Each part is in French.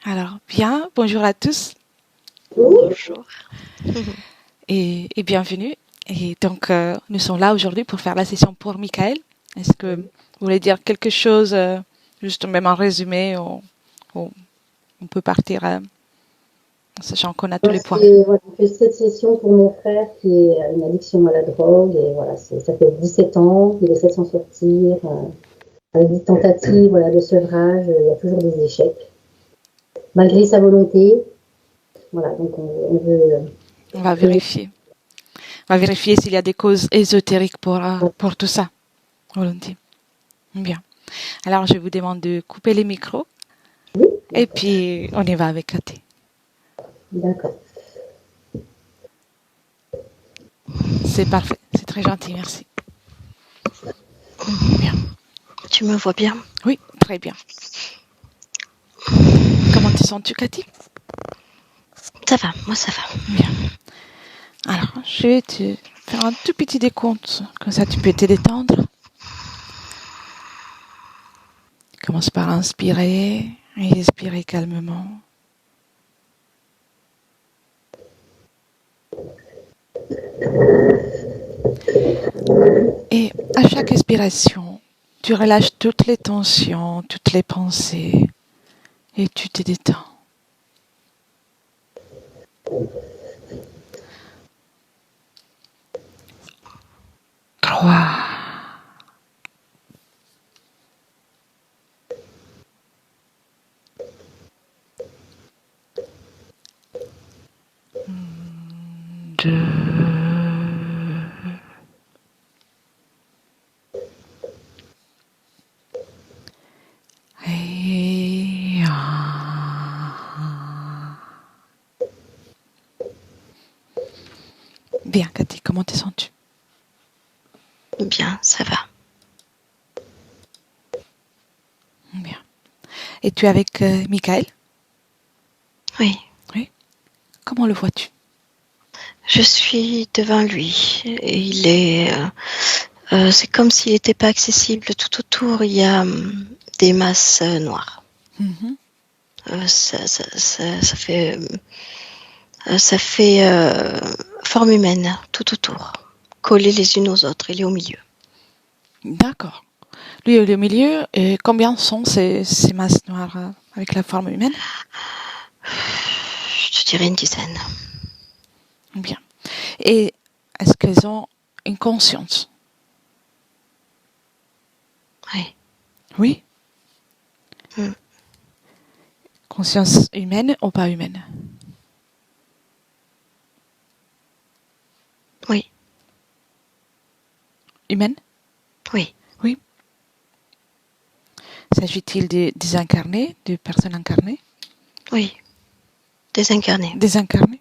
Alors, bien, bonjour à tous Bonjour. et bienvenue. Et donc, nous sommes là aujourd'hui pour faire la session pour Michael. Est-ce que vous voulez dire quelque chose, juste même en résumé, ou on peut partir en sachant qu'on a tous les points? Voilà, on fait cette session pour mon frère qui a une addiction à la drogue et voilà, ça fait 17 ans, il essaie de s'en sortir avec des tentatives voilà, de sevrage, il y a toujours des échecs. Malgré sa volonté, voilà, donc on veut... On va vérifier. On va vérifier s'il y a des causes ésotériques pour tout ça. Volontiers. Bien. Alors, je vous demande de couper les micros Oui, et puis on y va avec Cathy. d'accord. C'est parfait. C'est très gentil. Merci. Bien. Tu me vois bien? Oui, très bien. Comment te sens-tu, Cathy? Ça va, moi ça va. Bien. Alors, je vais te faire un tout petit décompte, comme ça tu peux te détendre. Commence par inspirer et expirer calmement. Et à chaque expiration, tu relâches toutes les tensions, toutes les pensées et tu te détends. 3. 2. Et 1. Bien, Cathy, comment te sens-tu? Bien, ça va. Bien. Et tu es avec Michael? Oui. Oui. Comment le vois-tu? Je suis devant lui et il est... c'est comme s'il n'était pas accessible. Tout autour, il y a des masses noires. Mm-hmm. Ça fait forme humaine tout autour, collées les unes aux autres. Il est au milieu. D'accord. Lui, au milieu, et combien sont ces masses noires avec la forme humaine? Je te dirais une dizaine. Bien. Et est-ce qu'elles ont une conscience? Oui. Oui. Mm. Conscience humaine ou pas humaine? Oui. Humaine? Oui. Oui. S'agit-il des incarnés, de personnes incarnées? Oui. Désincarné. Désincarnées?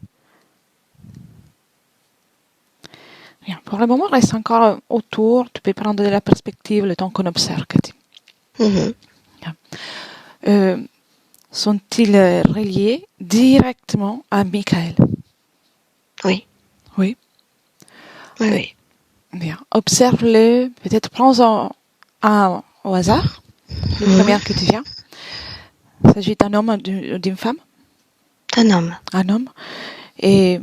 Bien. Pour le moment, reste encore autour. Tu peux prendre de la perspective le temps qu'on observe, Cathy. Mm-hmm. Sont-ils reliés directement à Michael? Oui. Oui. Oui, oui. Bien. Observe-le. Peut-être prends-en un au hasard. Le premier que tu viens. Il s'agit d'un homme ou d'une femme? Un homme. Un homme. Et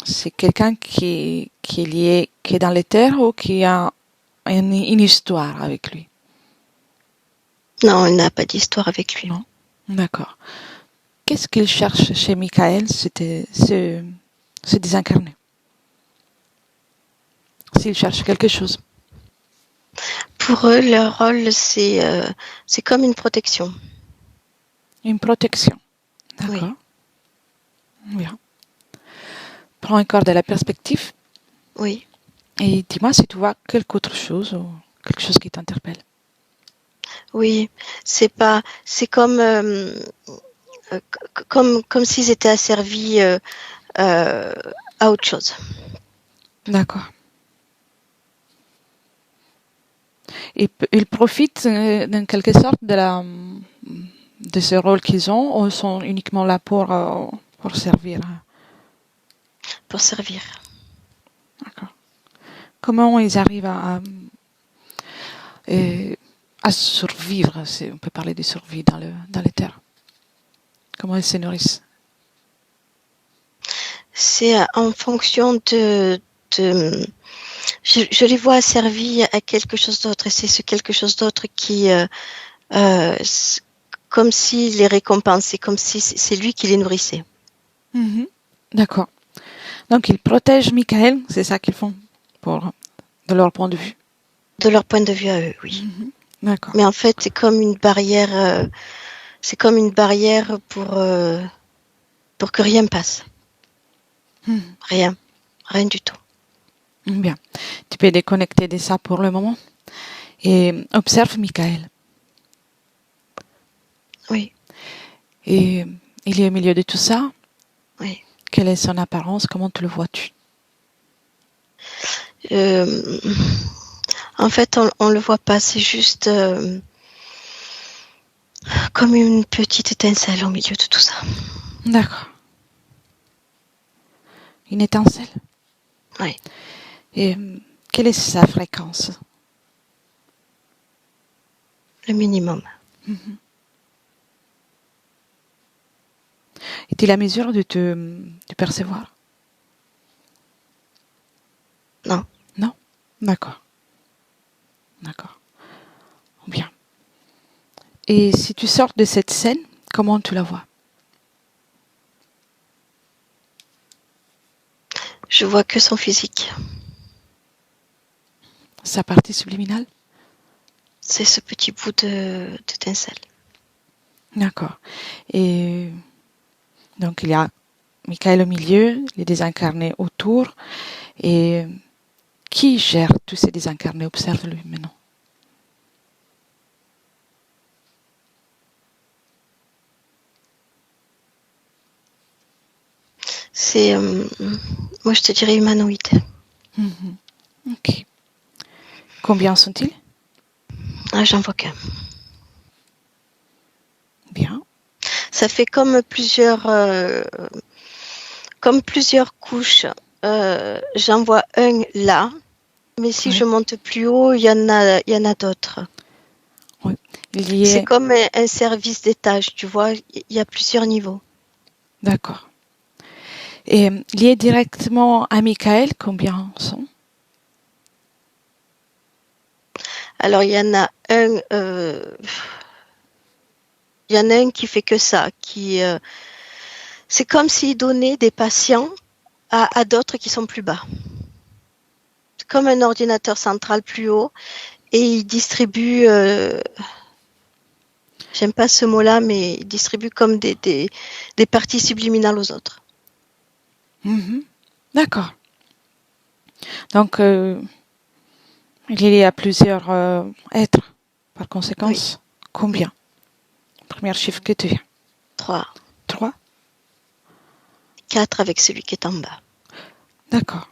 c'est quelqu'un qui est lié, qui est dans les terres ou qui a une histoire avec lui? Non, il n'a pas d'histoire avec lui. Non? D'accord. Qu'est-ce qu'il cherche chez Michael, ce désincarné? S'il cherche quelque chose. Pour eux, leur rôle, c'est comme une protection. Une protection. D'accord. Oui. Bien. Prends encore de la perspective. Oui. Et dis-moi si tu vois quelque autre chose ou quelque chose qui t'interpelle. Oui. C'est comme s'ils étaient asservis à autre chose. D'accord. Ils profitent en quelque sorte de ce rôle qu'ils ont ou sont uniquement là pour servir? Pour servir. D'accord. Comment ils arrivent à survivre? On peut parler de survie dans les terres. Comment elles se nourrissent? C'est en fonction je les vois asservis à quelque chose d'autre, et c'est ce quelque chose d'autre qui, comme s'il les récompensait, comme si c'est lui qui les nourrissait. D'accord. Donc ils protègent Michael, c'est ça qu'ils font de leur point de vue. De leur point de vue à eux, oui. D'accord. Mais en fait, c'est comme une barrière. C'est comme une barrière pour que rien passe. Rien du tout. Bien. Tu peux déconnecter de ça pour le moment et observe Michael. Oui. Et il est au milieu de tout ça. Oui. Quelle est son apparence? Comment te le vois-tu? En fait, on le voit pas. C'est juste comme une petite étincelle au milieu de tout ça. D'accord. Une étincelle? Oui. Et quelle est sa fréquence? Le minimum. Est-il à mesure de percevoir? Non. Non? D'accord. D'accord. Bien. Et si tu sors de cette scène, comment tu la vois? Je vois que son physique. Sa partie subliminale? C'est ce petit bout d'étincelle. D'accord. Et donc il y a Michael au milieu, les désincarnés autour. Et qui gère tous ces désincarnés? Observe-le maintenant. C'est, moi je te dirais humanoïde. Ok. Combien sont-ils? Ah, j'en vois qu'un. Bien. Ça fait comme plusieurs couches. J'en vois un là, mais si je monte plus haut, il y en a d'autres. Oui. C'est comme un service d'étage, tu vois, il y a plusieurs niveaux. D'accord. Et lié directement à Michael, combien sont? Alors il y en a un, qui fait que ça, c'est comme s'il donnait des patients à d'autres qui sont plus bas. C'est comme un ordinateur central plus haut, et il distribue, j'aime pas ce mot-là, mais il distribue comme des parties subliminales aux autres. D'accord. Donc, il y a plusieurs êtres, par conséquent. Oui. Combien? Premier chiffre que tu as. 3. 3? 4 avec celui qui est en bas. D'accord.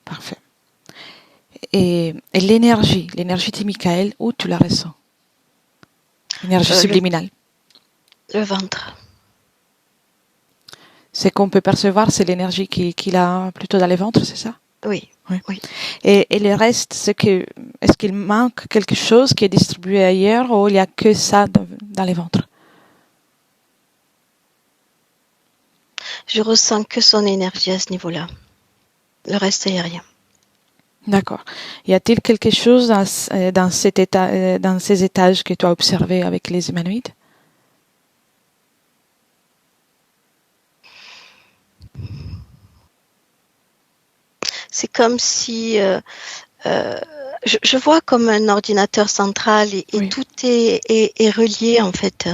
Parfait. Et l'énergie de Michael, où tu la ressens? L'énergie subliminale. Le ventre. Ce qu'on peut percevoir, c'est l'énergie qu'il a plutôt dans le ventre, c'est ça? Oui. Et le reste, est-ce qu'il manque quelque chose qui est distribué ailleurs ou il n'y a que ça dans les ventres? Je ressens que son énergie à ce niveau-là. Le reste, il n'y a rien. D'accord. Y a-t-il quelque chose dans ces étages que tu as observé avec les humanoïdes? C'est comme si je vois comme un ordinateur central et oui. Tout est relié en fait.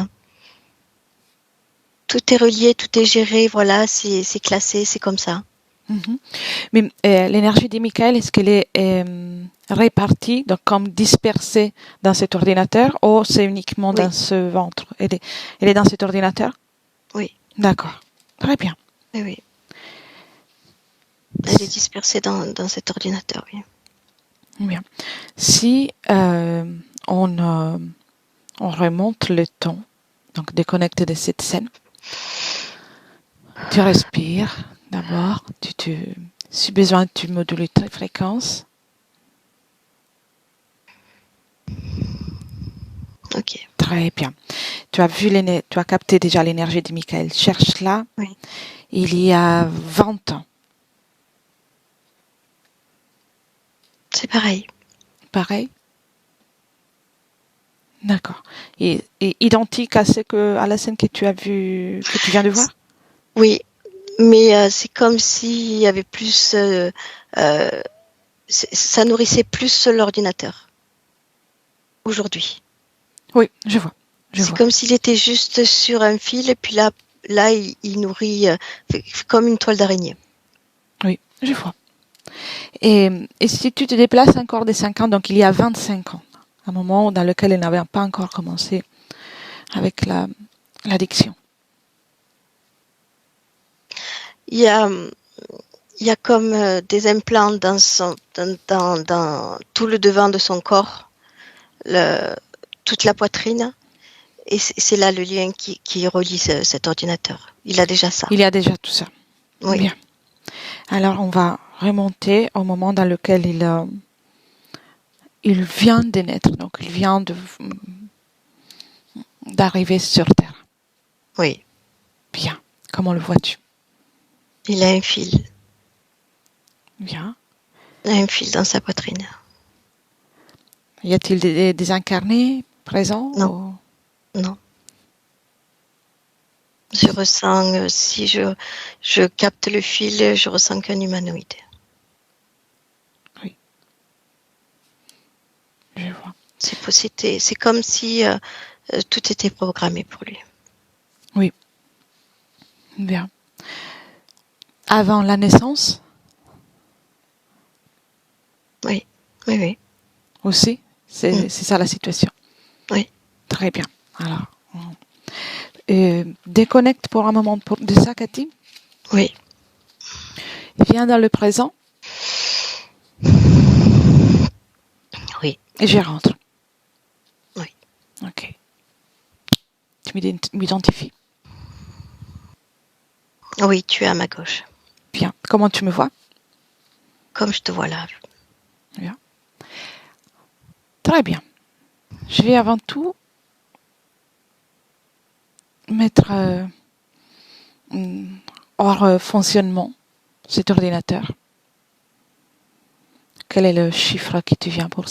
Tout est relié, tout est géré, voilà, c'est classé, c'est comme ça. Mais l'énergie de Michael, est-ce qu'elle est répartie, donc comme dispersée dans cet ordinateur, ou c'est uniquement dans ce ventre? Elle est dans cet ordinateur? Oui. D'accord. Très bien. Oui. Elle est dispersée dans cet ordinateur, oui. Bien. Si on remonte le temps, donc déconnecté de cette scène, tu respires d'abord, si besoin, tu modules ta fréquence. Ok. Très bien. tu as capté déjà l'énergie de Michael. Cherche-la. Oui. Il y a 20 ans. C'est pareil. Pareil. D'accord. Et identique à la scène que tu viens de voir? Oui, mais c'est comme s'il y avait plus, ça nourrissait plus l'ordinateur aujourd'hui. Oui, je vois. C'est comme s'il était juste sur un fil et puis là, il nourrit comme une toile d'araignée. Oui, je vois. Et si tu te déplaces encore des 5 ans, donc il y a 25 ans, un moment dans lequel elle n'avait pas encore commencé avec l'addiction. Il y a comme des implants dans tout le devant de son corps, toute la poitrine. Et c'est là le lien qui relie cet ordinateur. Il a déjà ça. Il y a déjà tout ça. Oui. Bien. Alors, on va remonter au moment dans lequel il vient de naître. Donc, il vient d'arriver sur Terre. Oui. Bien. Comment le vois-tu? Il a un fil. Bien. Il a un fil dans sa poitrine. Y a-t-il des incarnés présents? Non. Non. Je ressens, si je capte le fil, je ressens qu'un humanoïde. Oui. Je vois. C'est comme si tout était programmé pour lui. Oui. Bien. Avant la naissance? Oui. Oui, oui. Aussi? C'est ça la situation? Oui. Très bien. Alors, déconnecte pour un moment de ça, Cathy. Oui. Viens dans le présent. Oui. Et j'y rentre. Oui. Ok. Tu m'identifies. Oui, tu es à ma gauche. Bien. Comment tu me vois? Comme je te vois là. Bien. Très bien. Je vais avant tout mettre hors fonctionnement cet ordinateur. Quel est le chiffre qui te vient pour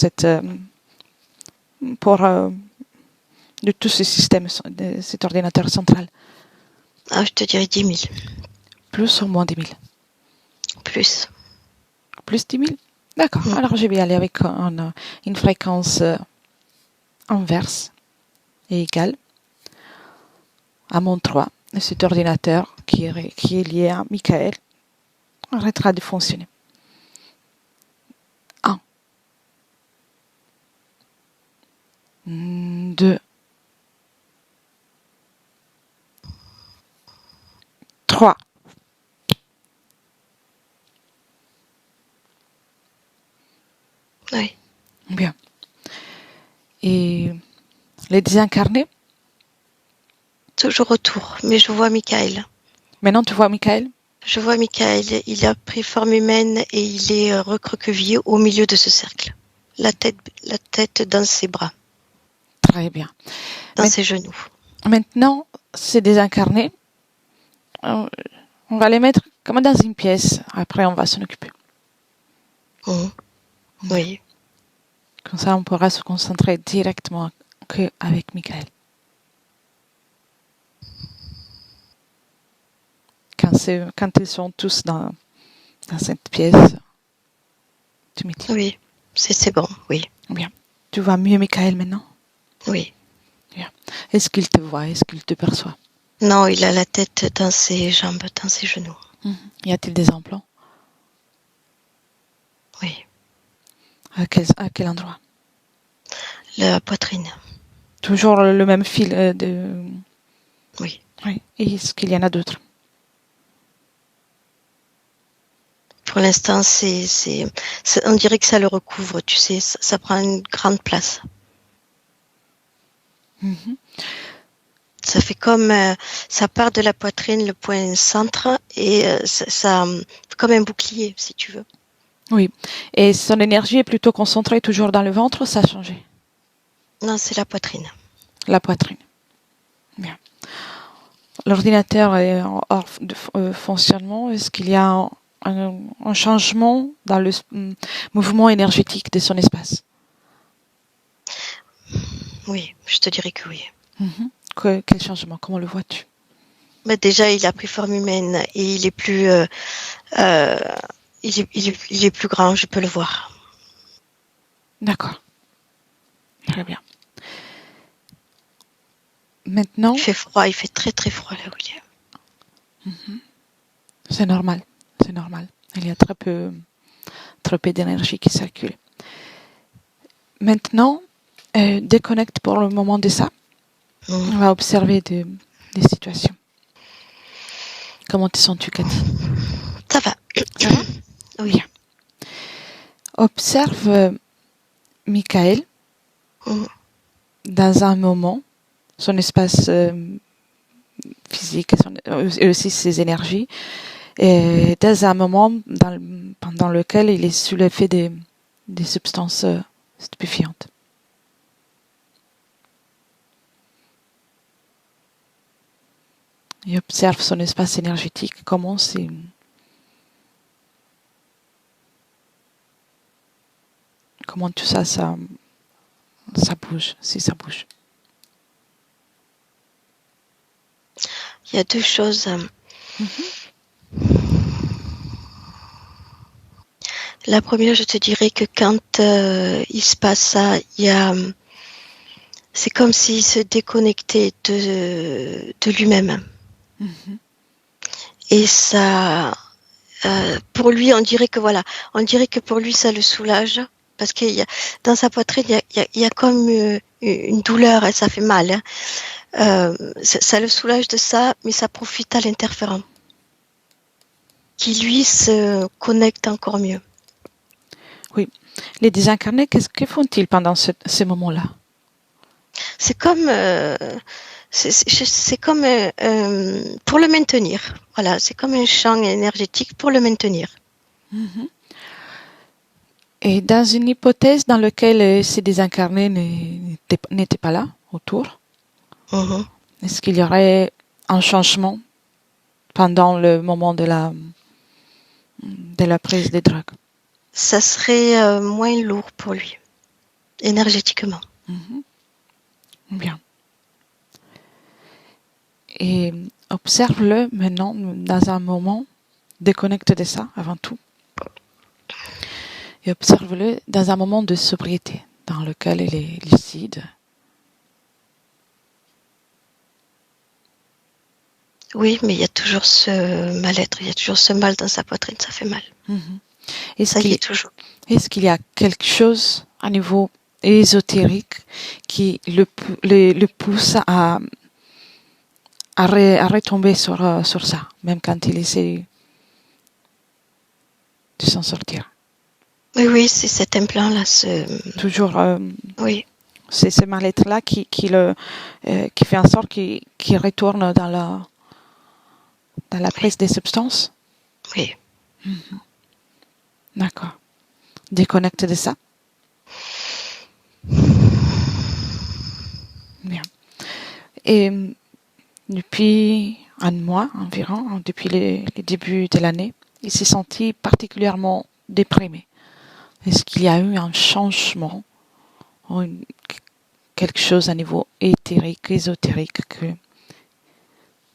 de tous ces systèmes, de cet ordinateur central? Ah, je te dirais 10 000. Plus ou moins 10 000? Plus. Plus 10 000? D'accord. Alors je vais aller avec une fréquence inverse et égale à mon 3. Et cet ordinateur qui est lié à Michael arrêtera de fonctionner. 1, 2, 3. Oui. Bien. Et les désincarnés? Toujours autour, mais je vois Michael. Maintenant, tu vois Michael? Je vois Michael, il a pris forme humaine et il est recroquevillé au milieu de ce cercle. La tête dans ses bras. Très bien. Dans ses genoux. Maintenant, ces désincarnés, on va les mettre comme dans une pièce. Après, on va s'en occuper. Oui. Comme ça, on pourra se concentrer directement qu'avec Michael. Quand ils sont tous dans cette pièce, tu me dis. Oui, c'est bon, oui. Bien. Tu vois mieux Michael maintenant? Oui. Bien. Est-ce qu'il te voit? Est-ce qu'il te perçoit? Non, il a la tête dans ses jambes, dans ses genoux. Y a-t-il des implants? Oui. À quel endroit? La poitrine. Toujours le même fil Oui. Oui. Et est-ce qu'il y en a d'autres? Pour l'instant, on dirait que ça le recouvre, tu sais, ça prend une grande place. Ça fait comme, ça part de la poitrine, le point centre, et ça comme un bouclier, si tu veux. Oui. Et son énergie est plutôt concentrée toujours dans le ventre ou ça a changé? Non, c'est la poitrine. La poitrine. Bien. L'ordinateur est hors de fonctionnement. Est-ce qu'il y a un changement dans le mouvement énergétique de son espace? Oui, je te dirais que oui. Quel changement? Comment le vois-tu? Mais déjà, il a pris forme humaine et il est plus, il est plus grand, je peux le voir. D'accord. Très bien. Maintenant, Il fait froid, il fait très très froid là où il est. c'est normal. C'est normal. Il y a très peu d'énergie qui circule. Maintenant, déconnecte pour le moment de ça. On va observer des situations. Comment te sens-tu, Cathy? Ça va. Ça va? Oui. Bien. Observe Michael dans un moment, son espace physique et aussi ses énergies, et dans un moment pendant lequel il est sous l'effet des substances stupéfiantes. Et observe son espace énergétique, comment tout ça, ça bouge, si ça bouge. Il y a deux choses. La première, je te dirais que quand il se passe ça, c'est comme s'il se déconnectait de lui-même. Et ça, pour lui, on dirait que pour lui, ça le soulage. Parce que dans sa poitrine, il y a comme une douleur et ça fait mal. Hein. Ça le soulage de ça, mais ça profite à l'interférent, qui lui se connecte encore mieux. Oui. Les désincarnés, que font-ils pendant ces moments-là? C'est comme, pour le maintenir. Voilà, c'est comme un champ énergétique pour le maintenir. Et dans une hypothèse dans laquelle ces désincarnés n'étaient pas là, autour, est-ce qu'il y aurait un changement pendant le moment de la prise des drogues? Ça serait moins lourd pour lui, énergétiquement. Bien. Et observe-le maintenant dans un moment, déconnecte de ça avant tout. Et observe-le dans un moment de sobriété, dans lequel il est lucide. Oui, mais il y a toujours ce mal-être, il y a toujours ce mal dans sa poitrine, ça fait mal. Est-ce qu'il y a quelque chose à niveau ésotérique qui le pousse à retomber sur ça, même quand il essaie de s'en sortir? Oui, c'est cet implant-là. Toujours, oui. c'est ce mal-être-là qui fait en sorte qu'il retourne dans la prise des substances? Oui. D'accord. Déconnecte de ça. Bien. Et depuis un mois environ, depuis les débuts de l'année, il s'est senti particulièrement déprimé. Est-ce qu'il y a eu un changement, quelque chose à niveau éthérique, ésotérique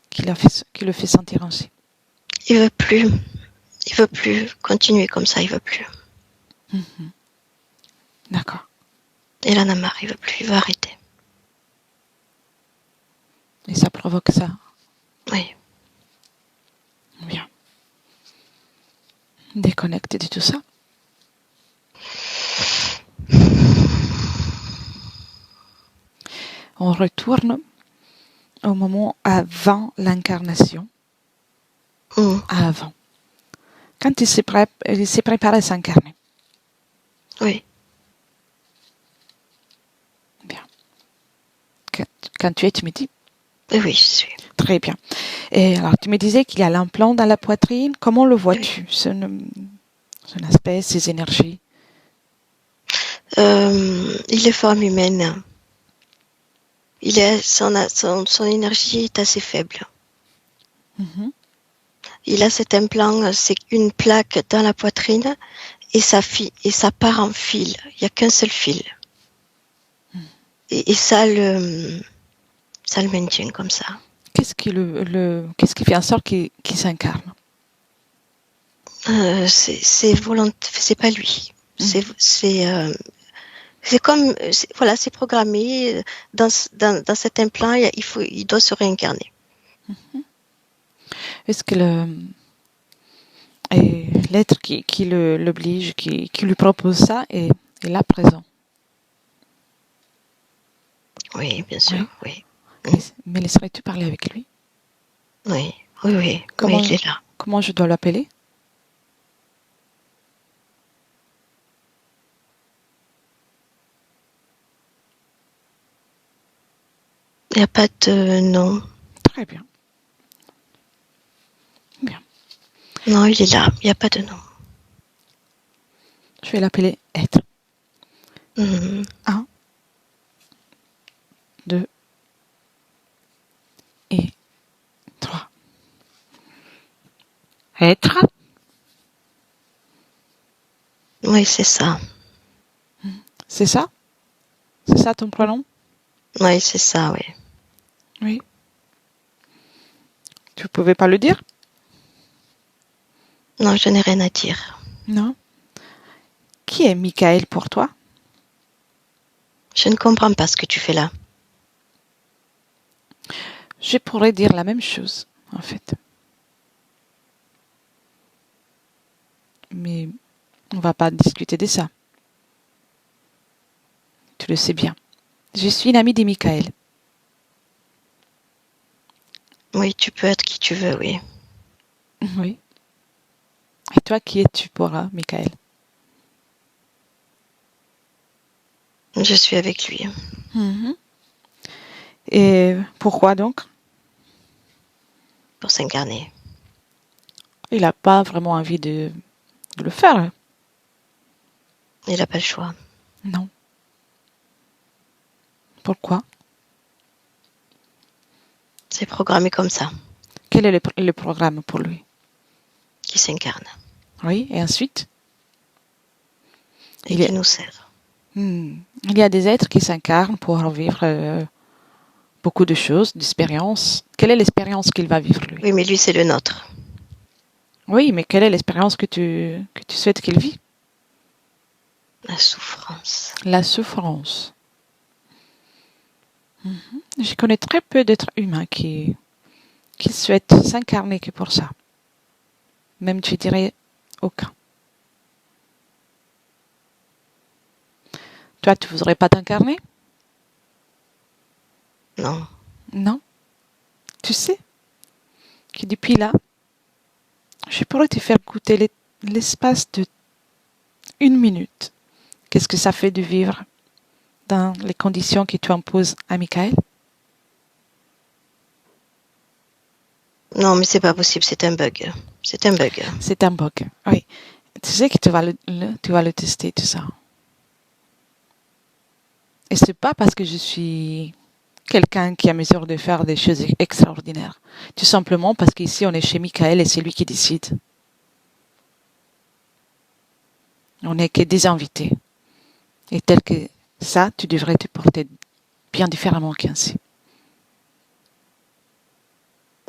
qui le fait sentir ainsi? Il veut plus continuer comme ça, il veut plus. D'accord. Il en a marre, il veut plus, il veut arrêter. Et ça provoque ça? Oui. Bien. Déconnecté de tout ça. On retourne au moment avant l'incarnation. Avant. Quand il s'est préparé à s'incarner. Oui. Bien. Quand tu es, tu me dis? Oui, je suis. Très bien. Et alors, tu me disais qu'il y a l'implant dans la poitrine. Comment le vois-tu, son aspect, ses énergies? Il est forme humaine. son énergie est assez faible. Mhm. Il a cet implant, c'est une plaque dans la poitrine et ça part en fil. Il n'y a qu'un seul fil. Et ça le maintient comme ça. Qu'est-ce qui fait en sorte qu'il s'incarne? C'est pas lui. C'est comme, voilà, c'est programmé dans cet implant. Il doit se réincarner. Est-ce que l'être qui l'oblige, qui lui propose ça est là présent? Oui, bien sûr, oui. Mais laisserais-tu parler avec lui? Oui, oui, oui. Comment, il est là. Comment je dois l'appeler? Il n'y a pas de nom. Très bien. Bien. Non, il est là. Il n'y a pas de nom. Je vais l'appeler être. 1, 2 et 3. Être. Oui, c'est ça. C'est ça? C'est ça ton prénom? Oui, c'est ça, oui. Oui. Tu pouvais pas le dire? Non, je n'ai rien à dire. Non. Qui est Michael pour toi? Je ne comprends pas ce que tu fais là. Je pourrais dire la même chose, en fait. Mais on va pas discuter de ça. Tu le sais bien. Je suis une amie de Michael. Oui, tu peux être qui tu veux, oui. Oui. Et toi, qui es-tu pour Michael? Je suis avec lui. Et pourquoi donc? Pour s'incarner. Il n'a pas vraiment envie de le faire. Il n'a pas le choix. Non. Pourquoi? C'est programmé comme ça. Quel est le programme pour lui? Qui s'incarne. Oui, et ensuite? Et qui nous sert. Il y a des êtres qui s'incarnent pour vivre beaucoup de choses, d'expériences. Quelle est l'expérience qu'il va vivre, lui? Oui, mais lui, c'est le nôtre. Oui, mais quelle est l'expérience que tu souhaites qu'il vive? La souffrance. La souffrance. Je connais très peu d'êtres humains qui souhaitent s'incarner que pour ça. Même, je dirais, aucun. Toi, tu ne voudrais pas t'incarner? Non. Non. Tu sais que depuis là, je pourrais te faire goûter l'espace de 1 minute. Qu'est-ce que ça fait de vivre dans les conditions que tu imposes à Michael? Non, mais c'est pas possible, c'est un bug. C'est un bug. C'est un bug, oui. Tu sais que tu vas le tester, tout ça. Et c'est pas parce que je suis quelqu'un qui est à mesure de faire des choses extraordinaires. Tout simplement parce qu'ici, on est chez Michael et c'est lui qui décide. On n'est que des invités. Et tel que ça, tu devrais te porter bien différemment qu'ainsi.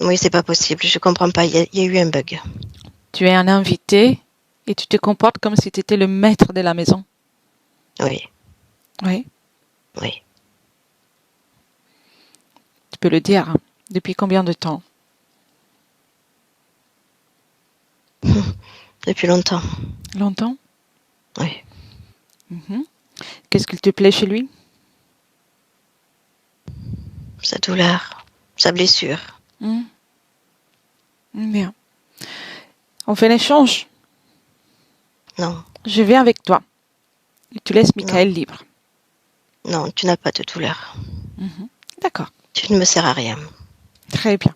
Oui, c'est pas possible, je comprends pas, il y a eu un bug. Tu es un invité et tu te comportes comme si tu étais le maître de la maison. Oui. Oui. Oui. Tu peux le dire. Hein. Depuis combien de temps? Depuis longtemps. Longtemps? Oui. Qu'est-ce qu'il te plaît chez lui? Sa douleur, sa blessure. Bien. On fait l'échange. Non. Je viens avec toi. Et tu laisses Michael libre. Non, tu n'as pas de douleur. D'accord. Tu ne me sers à rien. Très bien.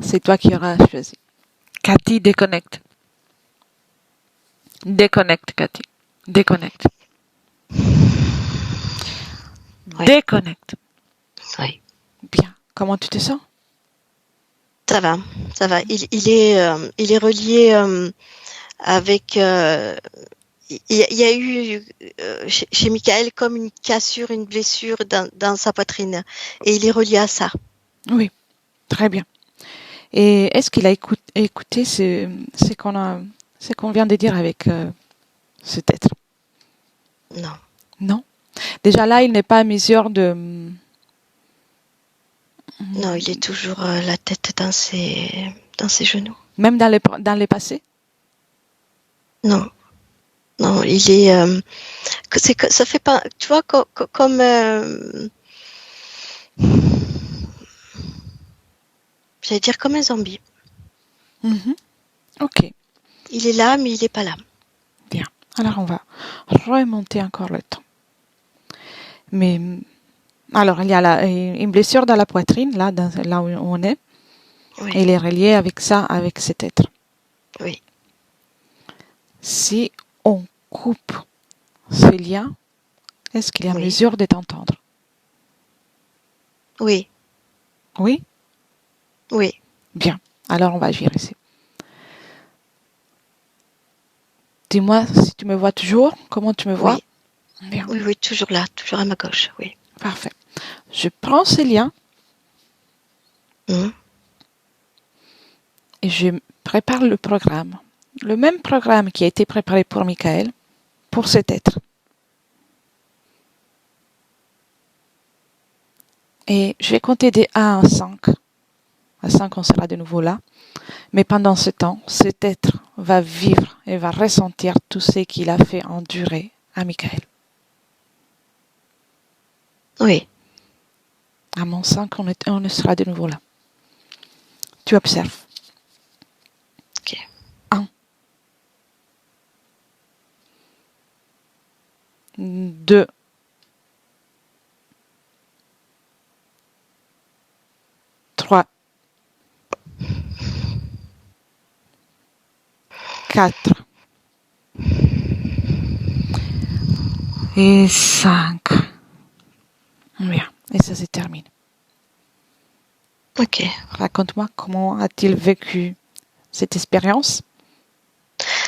C'est toi qui auras choisi. Cathy, déconnecte. Déconnecte, Cathy. Déconnecte. Ouais. Déconnecte. Oui. Bien. Comment tu te sens? Ça va, ça va. Il est relié avec. Il y a eu chez Michael comme une cassure, une blessure dans sa poitrine. Et il est relié à ça. Oui, très bien. Et est-ce qu'il a écouté ce qu'on vient de dire avec cet être? Non. Non. Déjà là, il n'est pas à mesure de... Non, il est toujours la tête dans ses genoux. Même dans les passés? Non, non, il est. Ça fait pas. Tu vois, comme. J'allais dire comme un zombie. Mhm. Ok, Il est là, mais il n'est pas là. bien. Alors on va remonter encore le temps. Mais alors il y a une blessure dans la poitrine, là où on est. Oui. Et il est relié avec ça, avec cet être. Oui. Si on coupe ce lien, est-ce qu'il est en Oui. mesure de t'entendre? Oui. Oui? Oui. Bien. Alors on va agir ici. Dis-moi si tu me vois toujours. Comment tu me vois? Oui. Bien. Oui, oui, toujours là, toujours à ma gauche. Oui. Parfait. Je prends ce lien Mhm. et je prépare le programme. Le même programme qui a été préparé pour Michael, pour cet être. Et je vais compter des 1 à 5. À 5, on sera de nouveau là. Mais pendant ce temps, cet être va vivre et va ressentir tout ce qu'il a fait endurer à Michael. Oui. À mon 5, on sera de nouveau là. Tu observes. Ok. 1, 2, 3, 4 et 5. Bien. Et ça se termine. Ok. Raconte-moi comment a-t-il vécu cette expérience?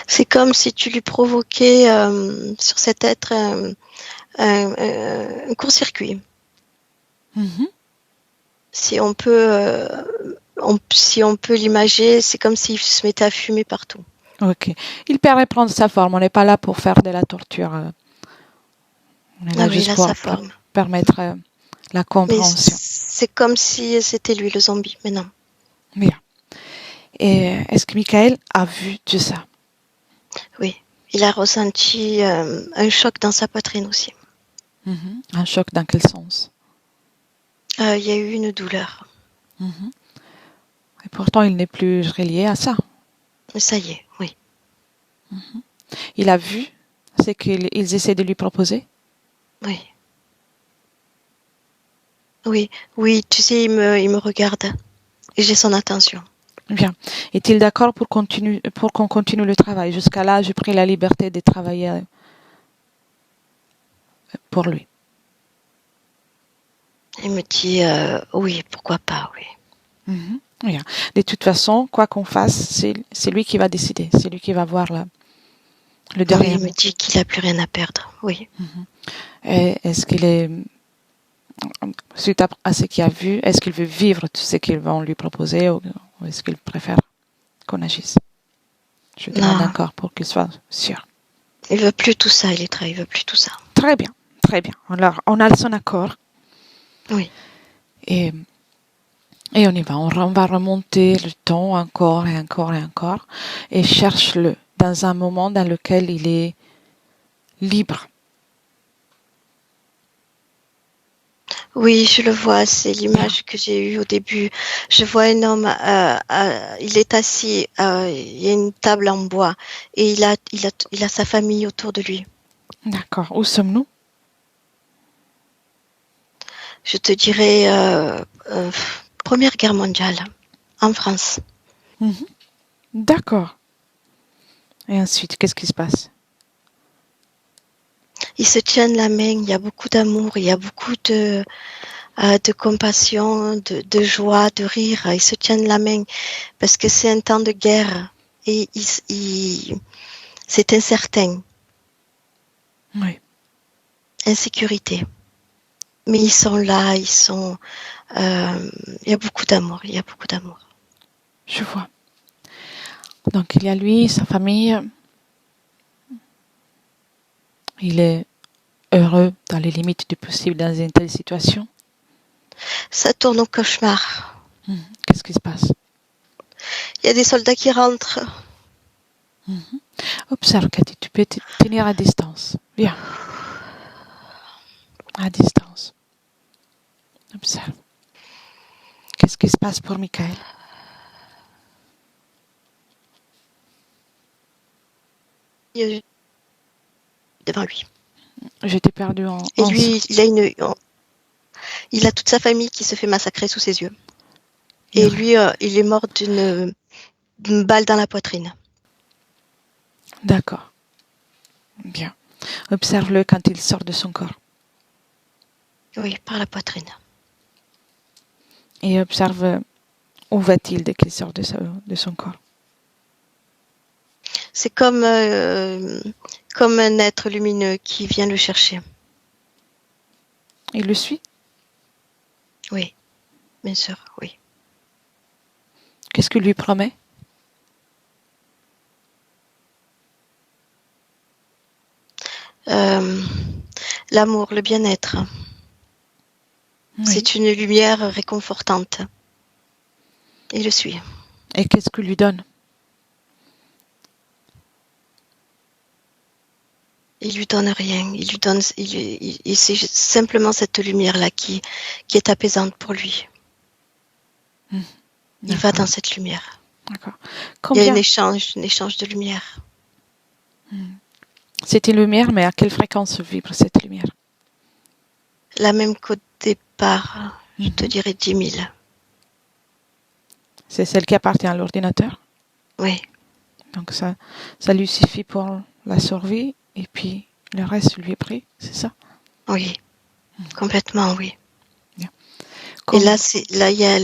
C'est comme si tu lui provoquais sur cet être un court-circuit. Mhm. Si on peut, si on peut l'imager, c'est comme s'il se mettait à fumer partout. Ok. Il peut reprendre sa forme. On n'est pas là pour faire de la torture. On est Ah là oui, il juste a pour sa forme. permettre la Mais compréhension. c'est comme si c'était lui le zombie, mais non. Bien. Et est-ce que Michael a vu tout ça? Oui, il a ressenti un choc dans sa poitrine aussi. Mhm. Un choc dans quel sens? Il y a eu une douleur. Mhm. Et pourtant, il n'est plus relié à ça. Mais ça y est, oui. Il a vu ce qu'ils essaient de lui proposer? Oui. Oui, oui, tu sais, il me regarde et j'ai son attention. Bien. Est-il d'accord pour qu'on continue le travail? Jusqu'à là, j'ai pris la liberté de travailler pour lui. Il me dit oui, pourquoi pas, oui. Mhm. Bien. De toute façon, quoi qu'on fasse, c'est lui qui va décider. C'est lui qui va voir le Oui, dernier il me mot. dit qu'il n'a plus rien à perdre, oui. Et est-ce qu'il est, suite à ce qu'il a vu, est-ce qu'il veut vivre tout ce qu'ils vont lui proposer ou est-ce qu'il préfère qu'on agisse? Je demande Non, encore pour qu'il soit sûr. il veut plus tout ça, il veut plus tout ça. Très bien, très bien. Alors, on a son accord Oui, et, et on y va. On va remonter le temps encore et encore et encore et cherche-le dans un moment dans lequel il est libre. oui, je le vois, c'est Bien. l'image que j'ai eue au début. Je vois un homme, il est assis, il y a une table en bois et il a sa famille autour de lui. D'accord. Où sommes-nous? Je te dirais Première Guerre mondiale, en France. Mhm. D'accord. Et ensuite, qu'est-ce qui se passe? Ils se tiennent la main, il y a beaucoup d'amour, il y a beaucoup de... de compassion, de joie, de rire. Ils se tiennent la main parce que c'est un temps de guerre et c'est incertain, Oui, insécurité. Mais ils sont là, il y a beaucoup d'amour, il y a beaucoup d'amour. je vois. Donc il y a lui, sa famille. Il est heureux dans les limites du possible dans une telle situation. Ça tourne au cauchemar. Qu'est-ce qui se passe? Il y a des soldats qui rentrent. Observe, Cathy, tu peux tenir à distance. Viens. À distance. Observe. Qu'est-ce qui se passe pour Michael? Devant lui. Je t'ai perdu Et lui, il a toute sa famille qui se fait massacrer sous ses yeux. Et lui, il est mort d'une balle dans la poitrine. D'accord. Bien. Observe-le quand il sort de son corps. Oui, par la poitrine. Et observe où va-t-il dès qu'il sort de son corps. C'est comme un être lumineux qui vient le chercher. Il le suit? Oui, bien sûr, oui. Qu'est-ce qu'il lui promet? L'amour, le bien-être. Oui. C'est une lumière réconfortante. Il le suit. Et qu'est-ce qu'il lui donne? Il lui donne rien. C'est simplement cette lumière-là qui est apaisante pour lui. Il va dans cette lumière. D'accord. Il y a un échange de lumière. C'est une lumière, mais à quelle fréquence vibre cette lumière? La même qu'au départ, je te dirais 10 000. C'est celle qui appartient à l'ordinateur? Oui. Donc ça lui suffit pour la survie, et puis le reste lui est pris, c'est ça? Oui, complètement, oui. Bien. Et là, il y a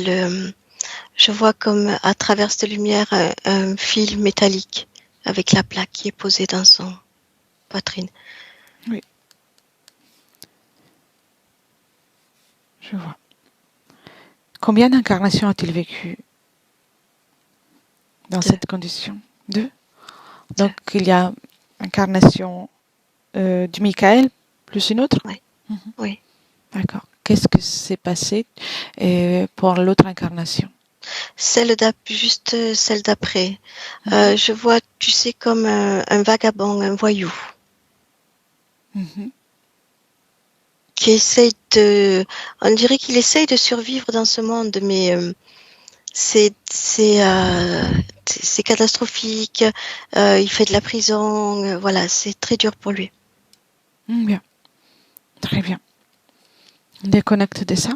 je vois comme à travers cette lumière un fil métallique avec la plaque qui est posée dans son poitrine. Oui. Je vois. Combien d'incarnations a-t-il vécu dans cette condition? 2. Donc il y a incarnation du Michael plus une autre? Oui. Oui. D'accord. Qu'est-ce que s'est passé pour l'autre incarnation? Juste celle d'après. Je vois, tu sais, comme un vagabond, un voyou. Qui essaye on dirait qu'il essaye de survivre dans ce monde, mais c'est catastrophique. Il fait de la prison. Voilà, c'est très dur pour lui. Bien. Très bien. Déconnecte de ça.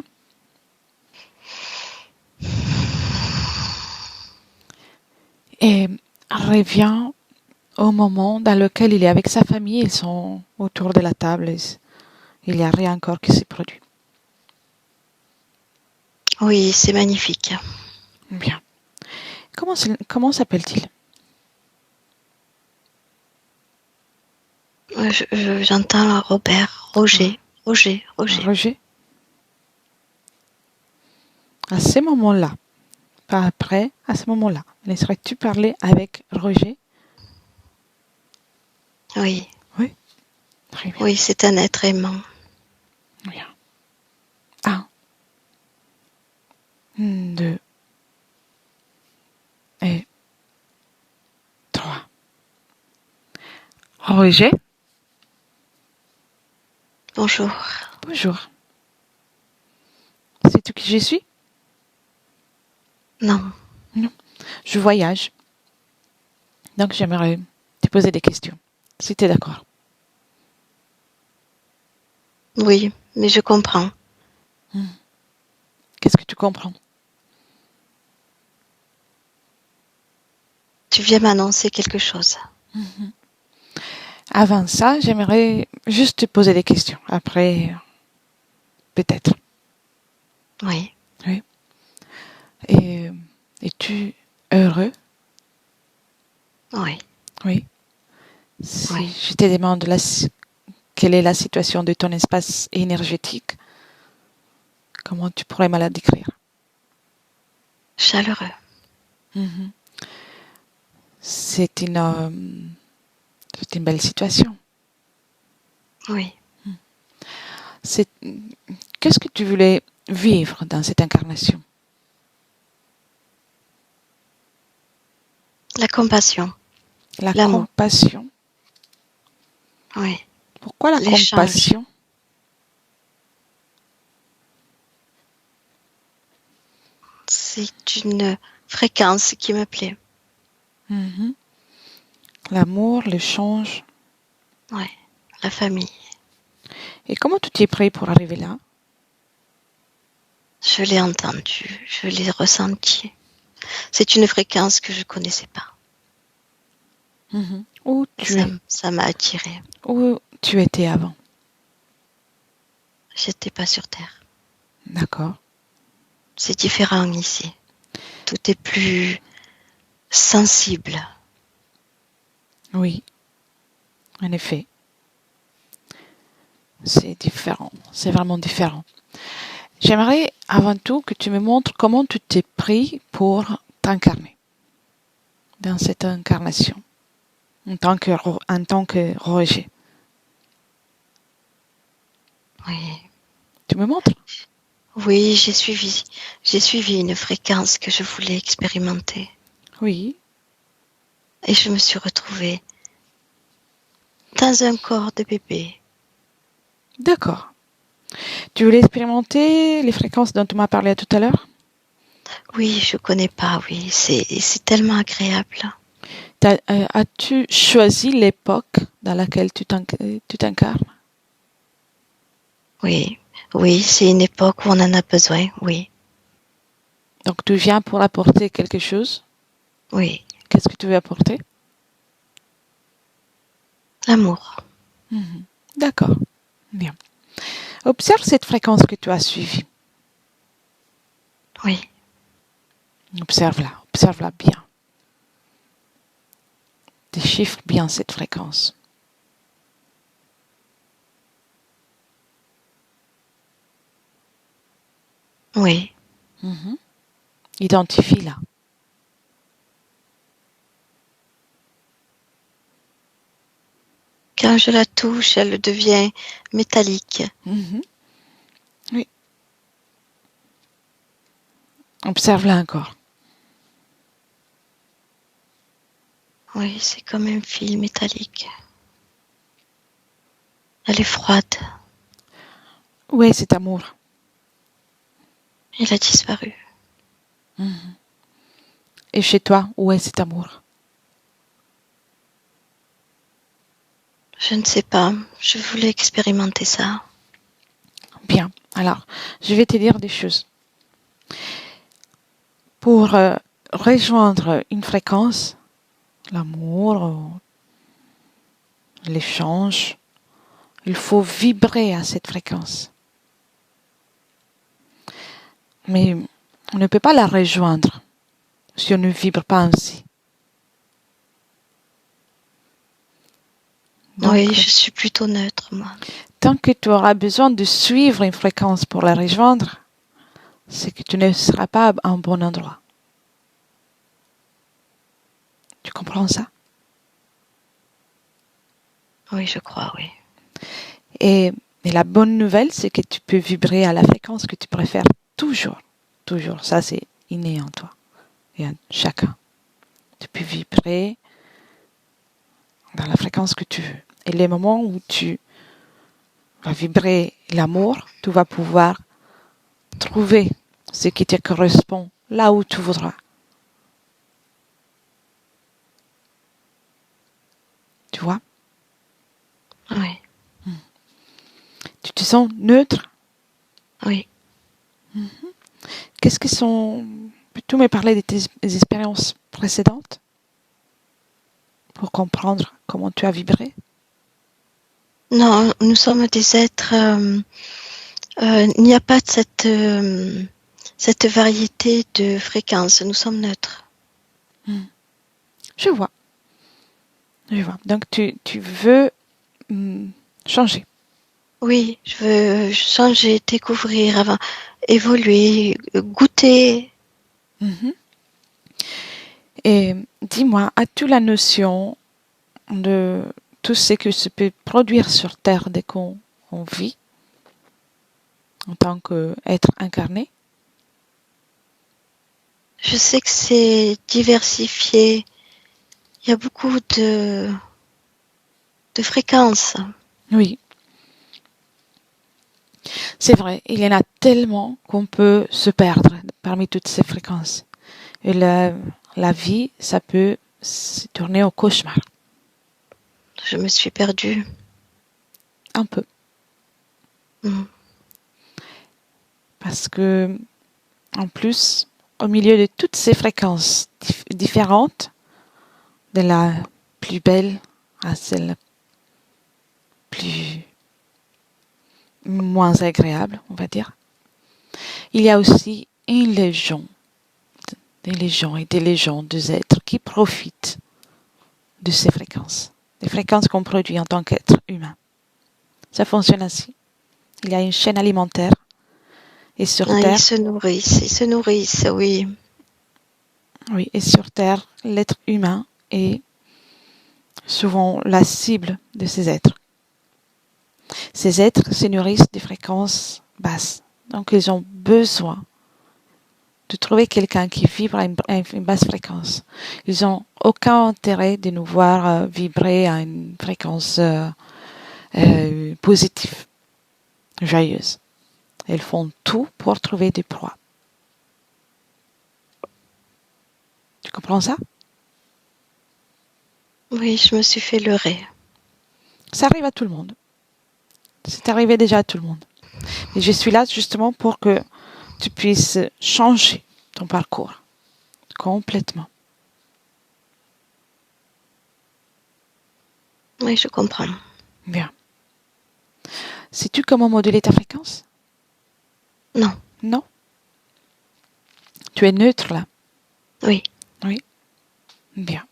Et revient au moment dans lequel il est avec sa famille. Ils sont autour de la table. Il n'y a rien encore qui s'est produit. Oui, c'est magnifique. Bien. Comment s'appelle-t-il? J'entends Roger. Roger. À ce moment-là, pas après, à ce moment-là, laisserais-tu parler avec Roger? Oui. Oui. Très bien. Oui, c'est un être aimant. Bien. 1, 2 et 3. Roger? Bonjour. Bonjour. Sais-tu qui je suis? Non. Non. Je voyage. Donc j'aimerais te poser des questions, si tu es d'accord. Oui, mais je comprends. Qu'est-ce que tu comprends? Tu viens m'annoncer quelque chose. Avant ça, j'aimerais juste te poser des questions. Après, peut-être. Oui. Oui. Et es-tu heureux? Oui. Oui. Si Oui. je te demande quelle est la situation de ton espace énergétique, comment tu pourrais me la décrire? Chaleureux. Mhm. C'est c'est une belle situation. Oui. C'est, qu'est-ce que tu voulais vivre dans cette incarnation? La compassion. La L'amour. compassion. Oui. Pourquoi la L'échange. compassion? C'est une fréquence qui me plaît. Mhm. L'amour, l'échange. Oui. La famille. Et comment tu t'y es pris pour arriver là? Je l'ai entendu. Je l'ai ressenti. C'est une fréquence que je ne connaissais pas. Mhm. Et ça m'a attirée. Où tu étais avant? J'étais pas sur Terre. D'accord. C'est différent ici. Tout est plus sensible. Oui, en effet. C'est différent. C'est vraiment différent. J'aimerais avant tout que tu me montres comment tu t'es pris pour t'incarner dans cette incarnation en tant que Roger. Oui. Tu me montres? Oui, j'ai suivi une fréquence que je voulais expérimenter. Oui. Et je me suis retrouvée dans un corps de bébé. D'accord. Tu voulais expérimenter les fréquences dont tu m'as parlé tout à l'heure? Oui, je connais pas, oui, c'est tellement agréable. As-tu choisi l'époque dans laquelle tu t'incarnes? Oui, oui, c'est une époque où on en a besoin, oui, Donc tu viens pour apporter quelque chose. oui, Qu'est-ce que tu veux apporter? l'amour. Mhm. D'accord. Bien. Observe cette fréquence que tu as suivie. Oui, Observe-la bien. Déchiffre bien cette fréquence. oui. Mhm. Identifie-la. Quand je la touche, elle devient métallique. Mhm. Oui. Observe-la encore. Oui, c'est comme un fil métallique. Elle est froide. Où est cet amour? Elle a disparu. Mhm. Et chez toi, où est cet amour? Je ne sais pas, je voulais expérimenter ça. Bien. Alors, je vais te dire des choses. Pour rejoindre une fréquence, l'amour, l'échange, il faut vibrer à cette fréquence. Mais on ne peut pas la rejoindre si on ne vibre pas ainsi. Donc, Oui, je suis plutôt neutre, moi. tant que tu auras besoin de suivre une fréquence pour la rejoindre, c'est que tu ne seras pas à un bon endroit. Tu comprends ça? Oui, je crois, oui. Et la bonne nouvelle, c'est que tu peux vibrer à la fréquence que tu préfères toujours. Toujours. Ça, c'est inné en toi et en chacun. Tu peux vibrer dans la fréquence que tu veux. Et les moments où tu vas vibrer l'amour, tu vas pouvoir trouver ce qui te correspond là où tu voudras. Tu vois? Oui, Tu te sens neutre? oui. Qu'est-ce que sont... Peux-tu me parler de tes expériences précédentes pour comprendre comment tu as vibré? Non, nous sommes des êtres Il n'y a pas de cette variété de fréquences. Nous sommes neutres. Je vois. Donc, tu veux changer. Oui, je veux changer, découvrir, évoluer, goûter. Mhm. Et dis-moi, as-tu la notion de tout ce que se peut produire sur Terre dès qu'on vit en tant qu'être incarné? Je sais que c'est diversifié. Il y a beaucoup de fréquences. Oui, c'est vrai. Il y en a tellement qu'on peut se perdre parmi toutes ces fréquences. Et la vie, ça peut se tourner au cauchemar. Je me suis perdue. Un peu. Mm. Parce que, en plus, au milieu de toutes ces fréquences différentes, de la plus belle à celle plus moins agréable, on va dire, il y a aussi une légion, des légions et des légions d'êtres qui profitent de ces fréquences, des fréquences qu'on produit en tant qu'être humain. Ça fonctionne ainsi. Il y a une chaîne alimentaire et sur Ah, Terre, ils se nourrissent, oui. oui, et sur Terre, l'être humain est souvent la cible de ces êtres. Ces êtres se nourrissent des fréquences basses. Donc, ils ont besoin de trouver quelqu'un qui vibre à une basse fréquence. Ils n'ont aucun intérêt de nous voir vibrer à une fréquence positive, joyeuse. Ils font tout pour trouver des proies. Tu comprends ça? Oui, je me suis fait leurrer. Ça arrive à tout le monde. C'est arrivé déjà à tout le monde. Et je suis là justement pour que tu puisses changer ton parcours complètement. Oui, je comprends. Bien. Sais-tu comment moduler ta fréquence? Non, Non? Tu es neutre là? oui. Oui? Bien.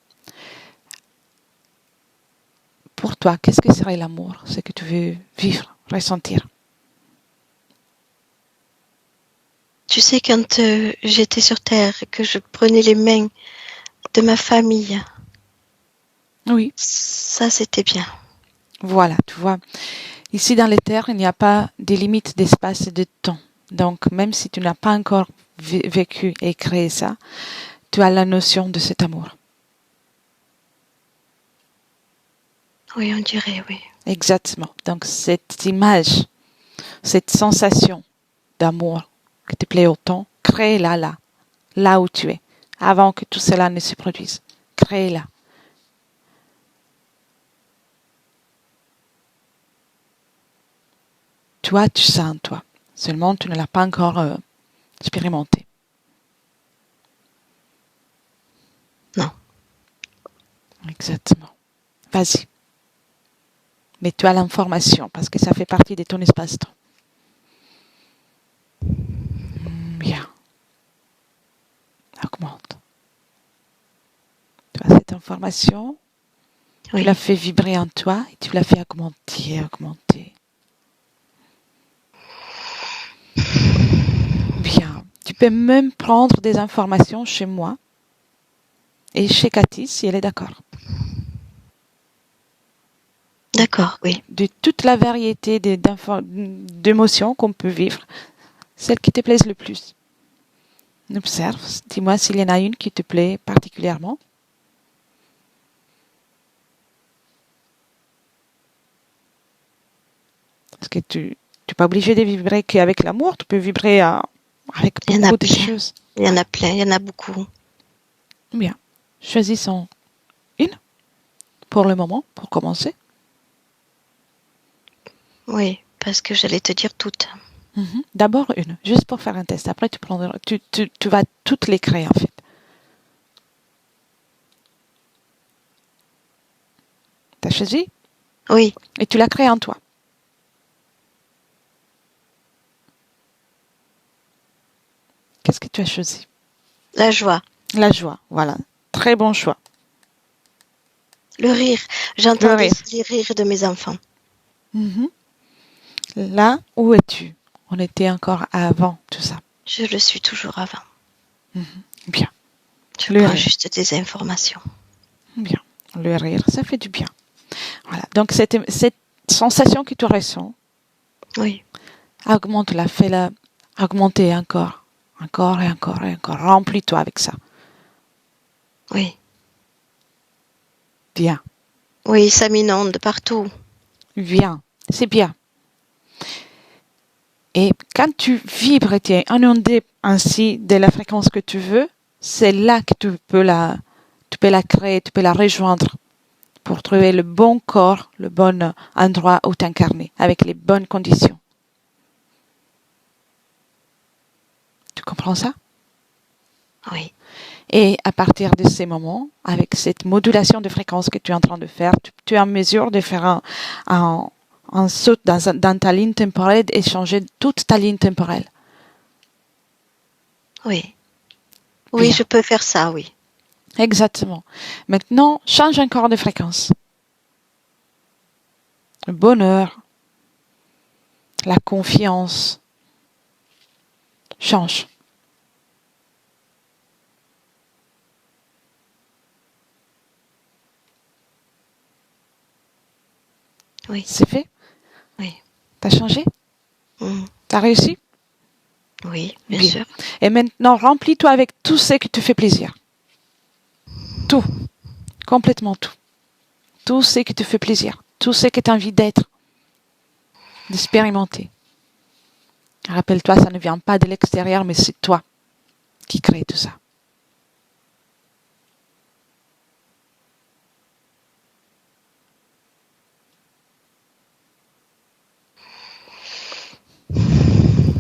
Pour toi, qu'est-ce que serait l'amour? Ce que tu veux vivre, ressentir? Tu sais, quand j'étais sur Terre et que je prenais les mains de ma famille, Oui. ça c'était bien. Voilà, tu vois. Ici dans les terres, il n'y a pas de limites d'espace et de temps. Donc, même si tu n'as pas encore vécu et créé ça, tu as la notion de cet amour. Oui, on dirait, oui. Exactement. Donc, cette image, cette sensation d'amour qui te plaît autant, crée-la là où tu es, avant que tout cela ne se produise. Crée-la. Toi, tu sens toi. Seulement, tu ne l'as pas encore expérimenté. Non. Exactement. Vas-y. Mais tu as l'information parce que ça fait partie de ton espace-temps. Bien. Augmente. Tu as cette information, Oui. tu l'as fait vibrer en toi et tu l'as fait augmenter. Bien. Tu peux même prendre des informations chez moi et chez Cathy si elle est d'accord. D'accord, oui. De toute la variété d'émotions qu'on peut vivre, celle qui te plaise le plus. Observe, dis-moi s'il y en a une qui te plaît particulièrement. Parce que tu n'es pas obligé de vibrer qu'avec l'amour, tu peux vibrer avec Il y en a beaucoup de plein. choses. Il y en a plein, il y en a beaucoup. Bien. Choisissons une pour le moment, pour commencer. Oui, parce que j'allais te dire toutes. D'abord une, juste pour faire un test. Après, tu vas toutes les créer en fait. Tu as choisi Oui, et tu la crées en toi. Qu'est-ce que tu as choisi? La joie. La joie, voilà. Très bon choix. Le rire. Le J'entendais rire. les rires de mes enfants. Mhm. Là, où es-tu? On était encore avant tout ça. Je le suis toujours avant. Bien, Je Le prends rire. juste des informations. bien. Le rire, ça fait du bien. Voilà. Donc, cette sensation que tu ressens, Oui, augmente-la, fais-la augmenter encore. Encore et encore et encore. Remplis-toi avec ça. oui. Bien, Oui, ça m'inonde partout. bien. C'est bien. Et quand tu vibres et tu es inondé ainsi de la fréquence que tu veux, c'est là que tu peux la créer, tu peux la rejoindre pour trouver le bon corps, le bon endroit où t'incarner, avec les bonnes conditions. Tu comprends ça? Oui, Et à partir de ces moments, avec cette modulation de fréquence que tu es en train de faire, tu es en mesure de faire un saut dans ta ligne temporelle et changer toute ta ligne temporelle. oui. Oui, Bien. je peux faire ça, oui. Exactement. Maintenant, change encore de fréquence. Le bonheur, la confiance, change. Oui, C'est fait? oui. T'as changé? Mm. T'as réussi? Oui, bien Bien. sûr. Et maintenant, remplis-toi avec tout ce qui te fait plaisir. Tout. Complètement tout. Tout ce qui te fait plaisir. Tout ce que tu as envie d'être. D'expérimenter. Rappelle-toi, ça ne vient pas de l'extérieur, mais c'est toi qui crée tout ça.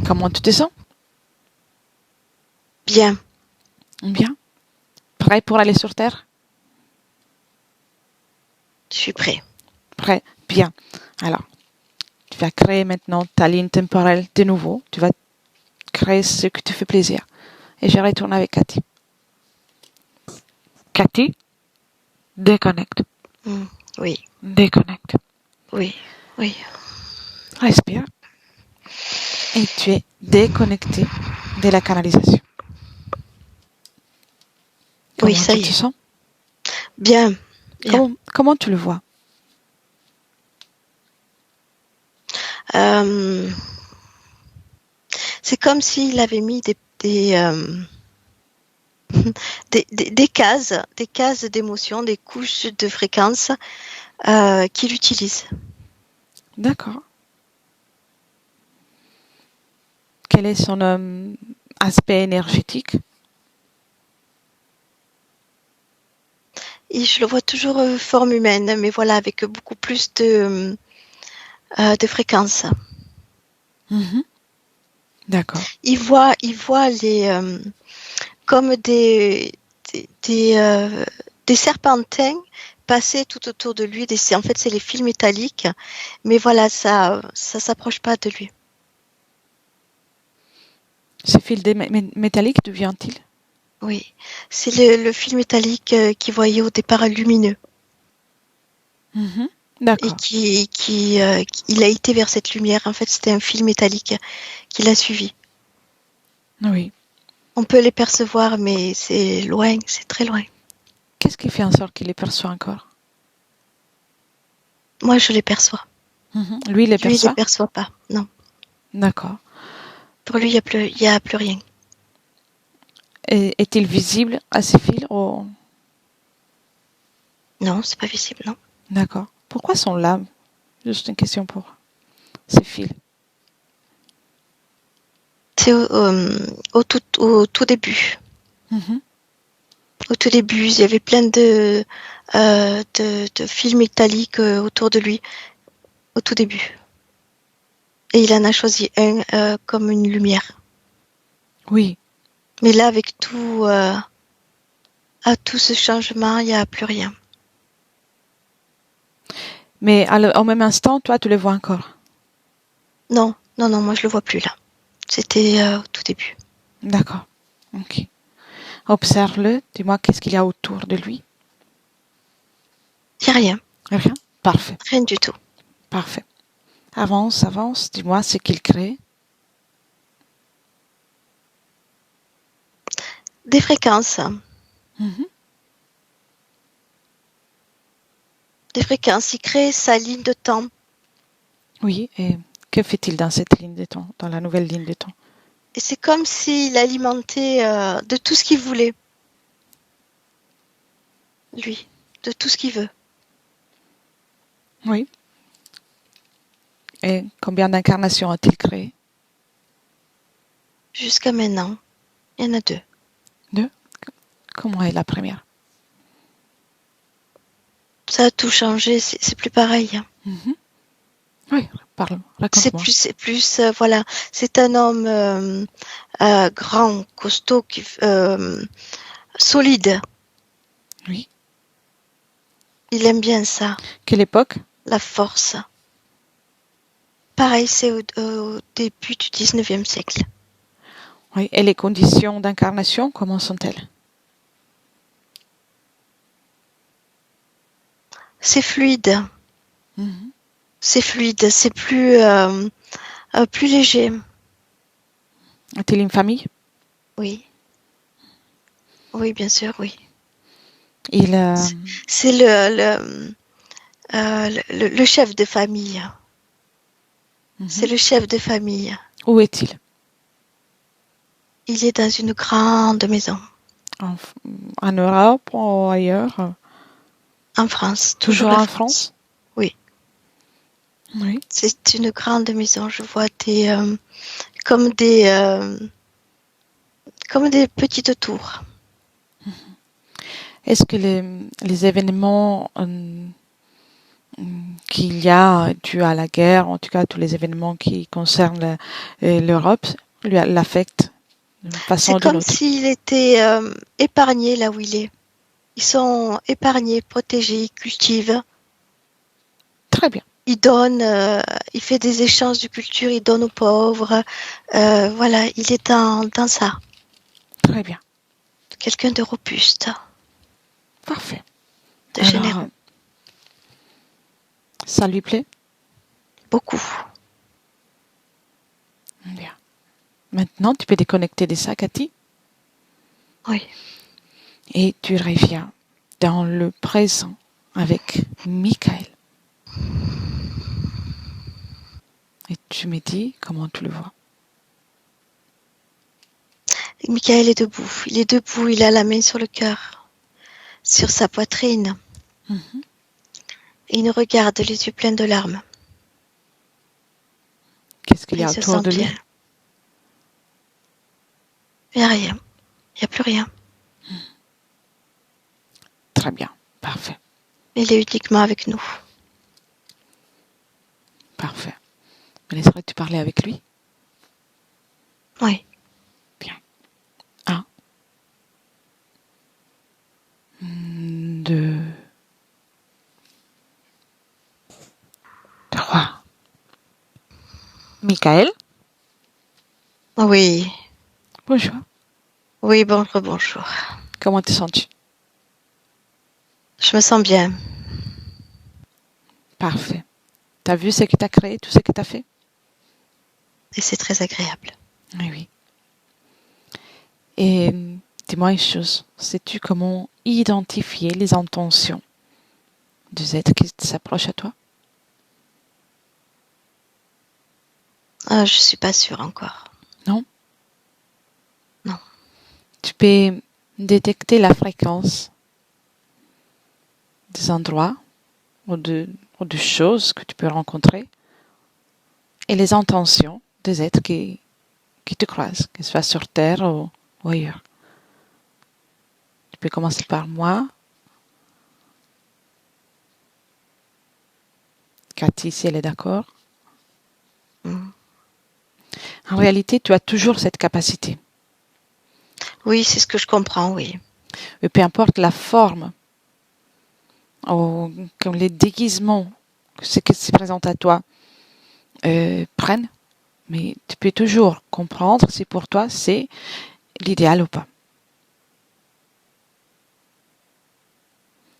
Comment tu te sens? Bien. Bien. Prêt pour aller sur Terre? Je suis prêt. Prêt? Bien. Alors, tu vas créer maintenant ta ligne temporelle de nouveau. Tu vas créer ce qui te fait plaisir. Et je retourne avec Cathy. Cathy, déconnecte. Mm. Oui, Déconnecte. oui, oui. Respire. Et tu es déconnecté de la canalisation. Oui, Comment ça tu y te est. sens? Bien. Bien. Comment tu le vois? Euh, c'est comme s'il avait mis des cases d'émotions, des couches de fréquences qu'il utilise. D'accord. Quel est son aspect énergétique? Et je le vois toujours forme humaine, mais voilà, avec beaucoup plus de fréquences. Mhm. D'accord. Il voit comme des serpentins passer tout autour de lui. En fait, c'est les fils métalliques, mais voilà, ça s'approche pas de lui. Ce fil métallique, d'où vient-il? Oui, c'est le fil métallique qu'il voyait au départ lumineux Mhm. et D'accord. il a été vers cette lumière. En fait, c'était un fil métallique qui l'a suivi. Oui. On peut les percevoir, mais c'est loin, c'est très loin. Qu'est-ce qui fait en sorte qu'il les perçoit encore? Moi, je les perçois. Mhm. Lui, il les Lui, il les perçoit? perçoit pas. Non, D'accord. pour lui, il y a plus rien. Est-il visible à ces fils? Non, c'est pas visible, non. D'accord. Pourquoi sont là? Juste une question pour ces fils. C'est au tout début. Mhm. Au tout début, il y avait plein de fils métalliques autour de lui. Au tout début. Et il en a choisi un comme une lumière. Oui. Mais là, avec tout ce changement, il n'y a plus rien. Mais au même instant, toi, tu le vois encore. Non, non, non, moi je le vois plus là. C'était au tout début. D'accord. Ok. Observe-le. Dis-moi qu'est-ce qu'il y a autour de lui. Il n'y a rien. Rien. Parfait. Rien du tout. Parfait. Avance, avance. Dis-moi ce qu'il crée. Des fréquences. Mhm. Des fréquences. Il crée sa ligne de temps. Oui. Et que fait-il dans cette ligne de temps, dans la nouvelle ligne de temps? Et c'est comme s'il alimentait de tout ce qu'il voulait. Lui. De tout ce qu'il veut. Oui. Et combien d'incarnations a-t-il créé? Jusqu'à maintenant, il y en a 2. Deux. Comment est la première? Ça a tout changé. C'est plus pareil. Mhm. Oui, parle, C'est raconte-moi. plus, voilà. C'est un homme grand, costaud, solide. Oui. Il aime bien ça, Quelle époque? la force. Pareil, c'est au début du 19e siècle. Oui. Et les conditions d'incarnation, comment sont-elles? C'est fluide. Mhm. C'est fluide. C'est plus léger. A-t-il une famille? Oui. Oui, bien sûr, oui. Il, C'est le chef de famille. mhm. C'est le chef de famille. Où est-il? Il est dans une grande maison. En, en Europe ou ailleurs? En France. Toujours la en France. France? Oui. Oui. C'est une grande maison. Je vois comme des petites tours. Est-ce que les événements qu'il y a dû à la guerre, en tout cas tous les événements qui concernent l'Europe, l'affectent d'une façon C'est ou d'une comme autre? s'il était épargné là où il est. Ils sont épargnés, protégés, ils cultivent. Très bien. Il donne, il fait des échanges de culture, il donne aux pauvres. Voilà, il est dans ça. Très bien. Quelqu'un de robuste, Parfait. de Alors, généreux. ça lui plaît? Beaucoup. Bien. Maintenant, tu peux déconnecter de ça, Cathy, Oui. et tu reviens dans le présent avec Michael. Et tu me dis comment tu le vois. Michael est debout. Il est debout, il a la main sur le cœur, sur sa poitrine. Mhm. Et il nous regarde, les yeux pleins de larmes. Qu'est-ce qu'il y Il a se autour sent de lui? bien. Il n'y a rien. Il n'y a plus rien. Très bien. Parfait. Il est uniquement avec nous. Parfait. Me laisserais-tu parler avec lui? Oui. Bien. 1, 2, 3. Michael? Oui. Bonjour. Oui, bonjour. Comment te sens-tu? Je me sens bien. Parfait. T'as vu ce que t'as créé, tout ce que t'as fait? Et c'est très agréable. Oui, oui. Et dis-moi une chose. Sais-tu comment identifier les intentions des êtres qui s'approchent à toi? Ah, je suis pas sûre encore. Non? Non. Tu peux détecter la fréquence des endroits ou de choses que tu peux rencontrer et les intentions des êtres qui te croisent, que ce soit sur Terre ou ailleurs. Tu peux commencer par moi. Cathy, si elle est d'accord. Mm. En réalité, tu as toujours cette capacité. Oui, c'est ce que je comprends, oui. Et peu importe la forme ou comme les déguisements que ce qui se présente à toi prennent, mais tu peux toujours comprendre si pour toi c'est l'idéal ou pas.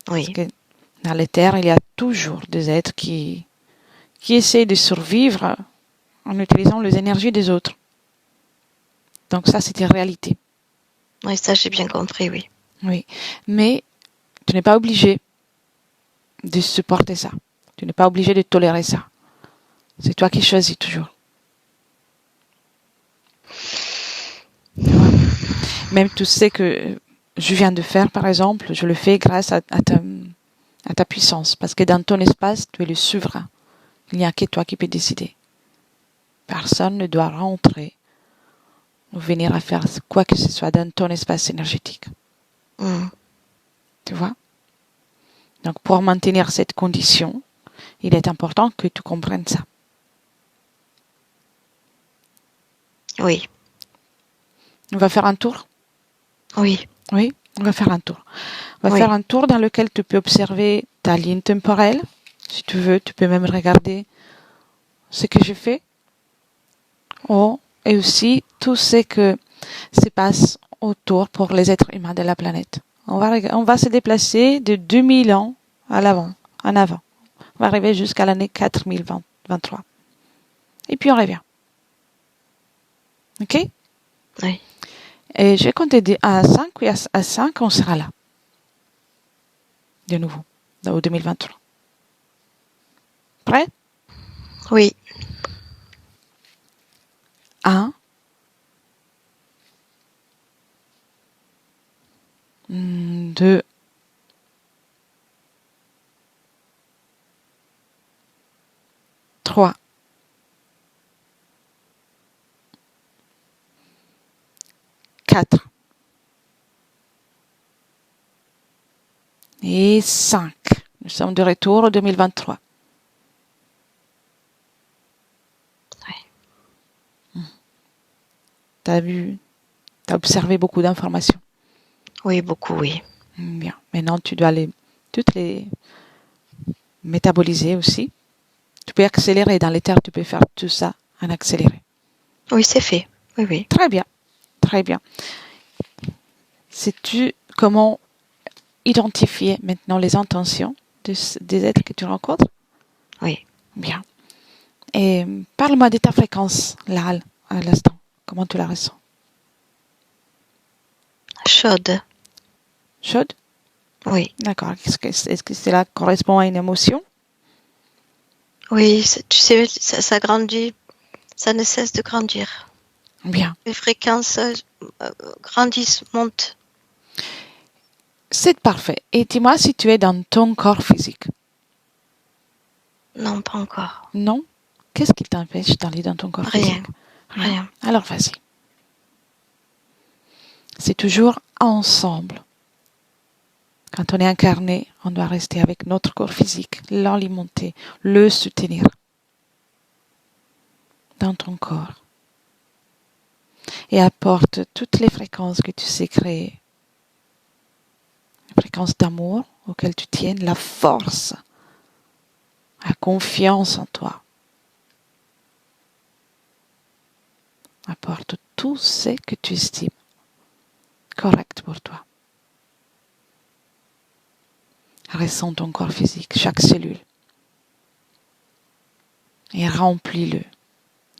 Oui. Parce que dans les terres, il y a toujours des êtres qui essayent de survivre en utilisant les énergies des autres. Donc ça, c'est une réalité. Oui, ça j'ai bien compris, oui. Oui. Mais tu n'es pas obligé de supporter ça. Tu n'es pas obligé de tolérer ça. C'est toi qui choisis toujours. Même tout ce que je viens de faire, par exemple, je le fais grâce à ta puissance. Parce que dans ton espace, tu es le souverain. Il n'y a que toi qui peux décider. Personne ne doit rentrer ou venir à faire quoi que ce soit dans ton espace énergétique. Tu vois? Donc, pour maintenir cette condition, il est important que tu comprennes ça. Oui. On va faire un tour? Oui. Oui, on va faire un tour. On va faire un tour dans lequel tu peux observer ta ligne temporelle. Si tu veux, tu peux même regarder ce que j'ai fait. Et aussi tout ce que se passe autour pour les êtres humains de la planète. On va se déplacer de 2000 ans en avant. On va arriver jusqu'à l'année 4023. Et puis on revient. OK? Oui. Et je vais compter à 5, oui, à 5, on sera là. De nouveau, au 2023. Prêt? Oui. 1, 2, 3, 4 et 5. Nous sommes de retour au 2023. Oui. T'as observé beaucoup d'informations. Oui, beaucoup, oui. Bien. Maintenant, tu dois toutes les métaboliser aussi. Tu peux accélérer dans les terres, tu peux faire tout ça en accéléré. Oui, c'est fait. Oui, oui. Très bien. Très bien. Sais-tu comment identifier maintenant les intentions des êtres que tu rencontres? Oui. Bien. Et parle-moi de ta fréquence, là, à l'instant. Comment tu la ressens? Chaude. Chaude? Oui. D'accord. Est-ce que cela correspond à une émotion? Oui, tu sais, ça grandit. Ça ne cesse de grandir. Bien. Les fréquences grandissent, montent. C'est parfait. Et dis-moi si tu es dans ton corps physique. Non, pas encore. Non? Qu'est-ce qui t'empêche d'aller dans ton corps physique? Rien. Alors vas-y. C'est toujours ensemble. Quand on est incarné, on doit rester avec notre corps physique, l'alimenter, le soutenir dans ton corps. Et apporte toutes les fréquences que tu sais créer. La fréquence d'amour auquel tu tiennes, la force, la confiance en toi. Apporte tout ce que tu estimes correct pour toi. Ressens ton corps physique, chaque cellule. Et remplis-le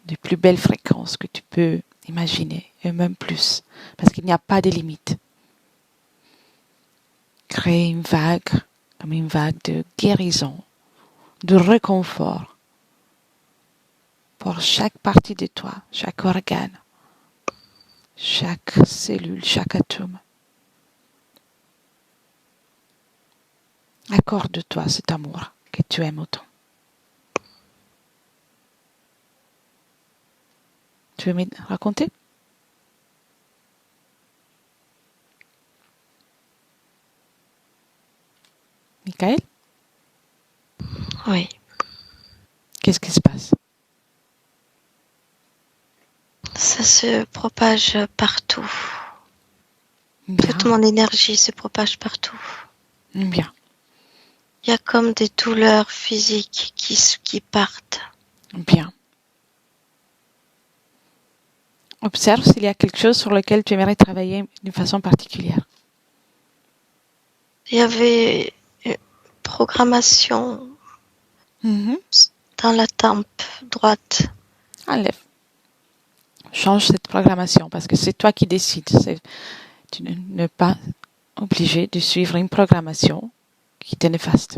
des plus belles fréquences que tu peux imaginer, et même plus, parce qu'il n'y a pas de limite. Crée une vague, comme une vague de guérison, de réconfort pour chaque partie de toi, chaque organe, chaque cellule, chaque atome. Accorde-toi cet amour que tu aimes autant. Tu veux me raconter? Michael? Oui. Qu'est-ce qui se passe? Ça se propage partout. Bien. Toute mon énergie se propage partout. Bien. Il y a comme des douleurs physiques qui partent. Bien. Observe s'il y a quelque chose sur lequel tu aimerais travailler d'une façon particulière. Il y avait une programmation dans la tempe droite. Enlève. Change cette programmation parce que c'est toi qui décides. Tu n'es pas obligé de suivre une programmation qui te néfaste.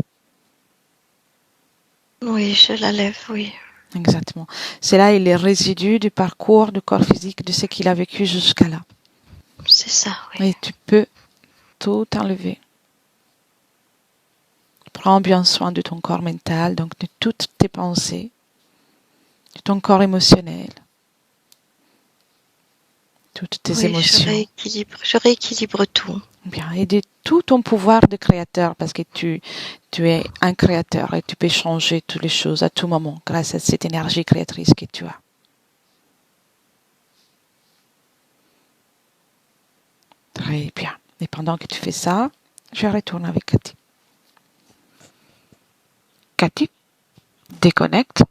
Oui, je la lève, oui. Exactement. C'est là les résidus du parcours du corps physique de ce qu'il a vécu jusqu'à là. C'est ça, oui. Et tu peux tout enlever. Prends bien soin de ton corps mental, donc de toutes tes pensées, de ton corps émotionnel, toutes tes émotions. Je rééquilibre tout. Bien, et de tout ton pouvoir de créateur, parce que tu es un créateur et tu peux changer toutes les choses à tout moment grâce à cette énergie créatrice que tu as. Très bien. Et pendant que tu fais ça, je retourne avec Cathy. Cathy, déconnecte.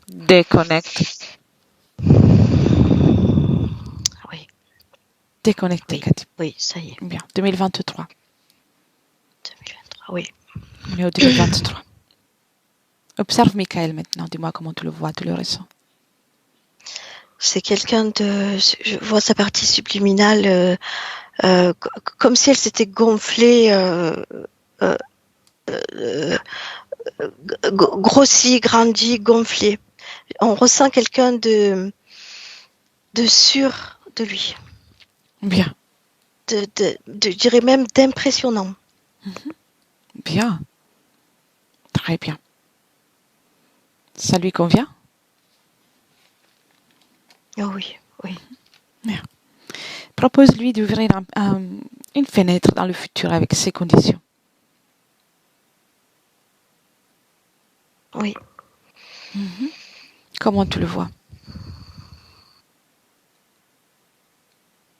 Déconnecte. Oui. Déconnecté, Oui. Cathy. Oui, ça y est. Bien, 2023. 2023, oui. On est au 2023. Observe Michael maintenant. Dis-moi comment tu le vois, tu le ressens. C'est quelqu'un de... Je vois sa partie subliminale comme si elle s'était gonflée, grossie, grandie, gonflée. On ressent quelqu'un de sûr de lui. Bien. Je dirais même d'impressionnant. Bien. Très bien. Ça lui convient? Oh oui, oui. Bien. Propose-lui d'ouvrir une fenêtre dans le futur avec ces conditions. Oui. Comment tu le vois?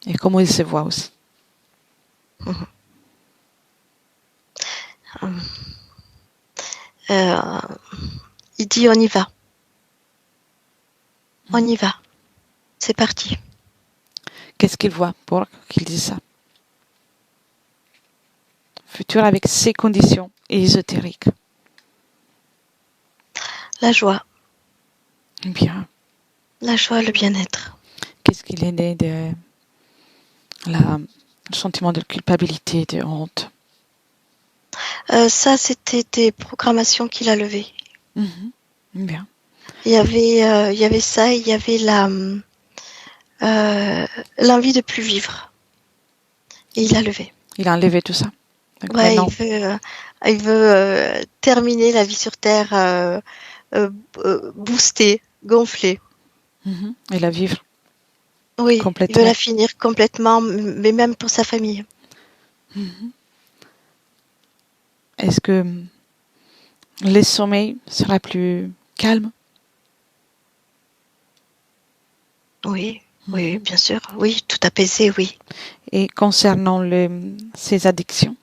Et comment il se voit aussi? Il dit on y va. On y va. C'est parti. Qu'est-ce qu'il voit pour qu'il dise ça? Futur avec ses conditions ésotériques. La joie. Bien. La joie, le bien-être. Qu'est-ce qu'il est né de le sentiment de culpabilité, de honte? Ça, c'était des programmations qu'il a levées. Bien. Il y avait ça, il y avait l'envie de plus vivre. Et il a levé. Il a enlevé tout ça. Donc Ouais, maintenant, il veut terminer la vie sur Terre boostée, gonflée. il a vivre. Oui, Complètement. il veut la finir complètement, mais même pour sa famille. Est-ce que le sommeil sera plus calme? Oui, oui, bien sûr. Oui, tout apaisé, oui. Et concernant ses addictions?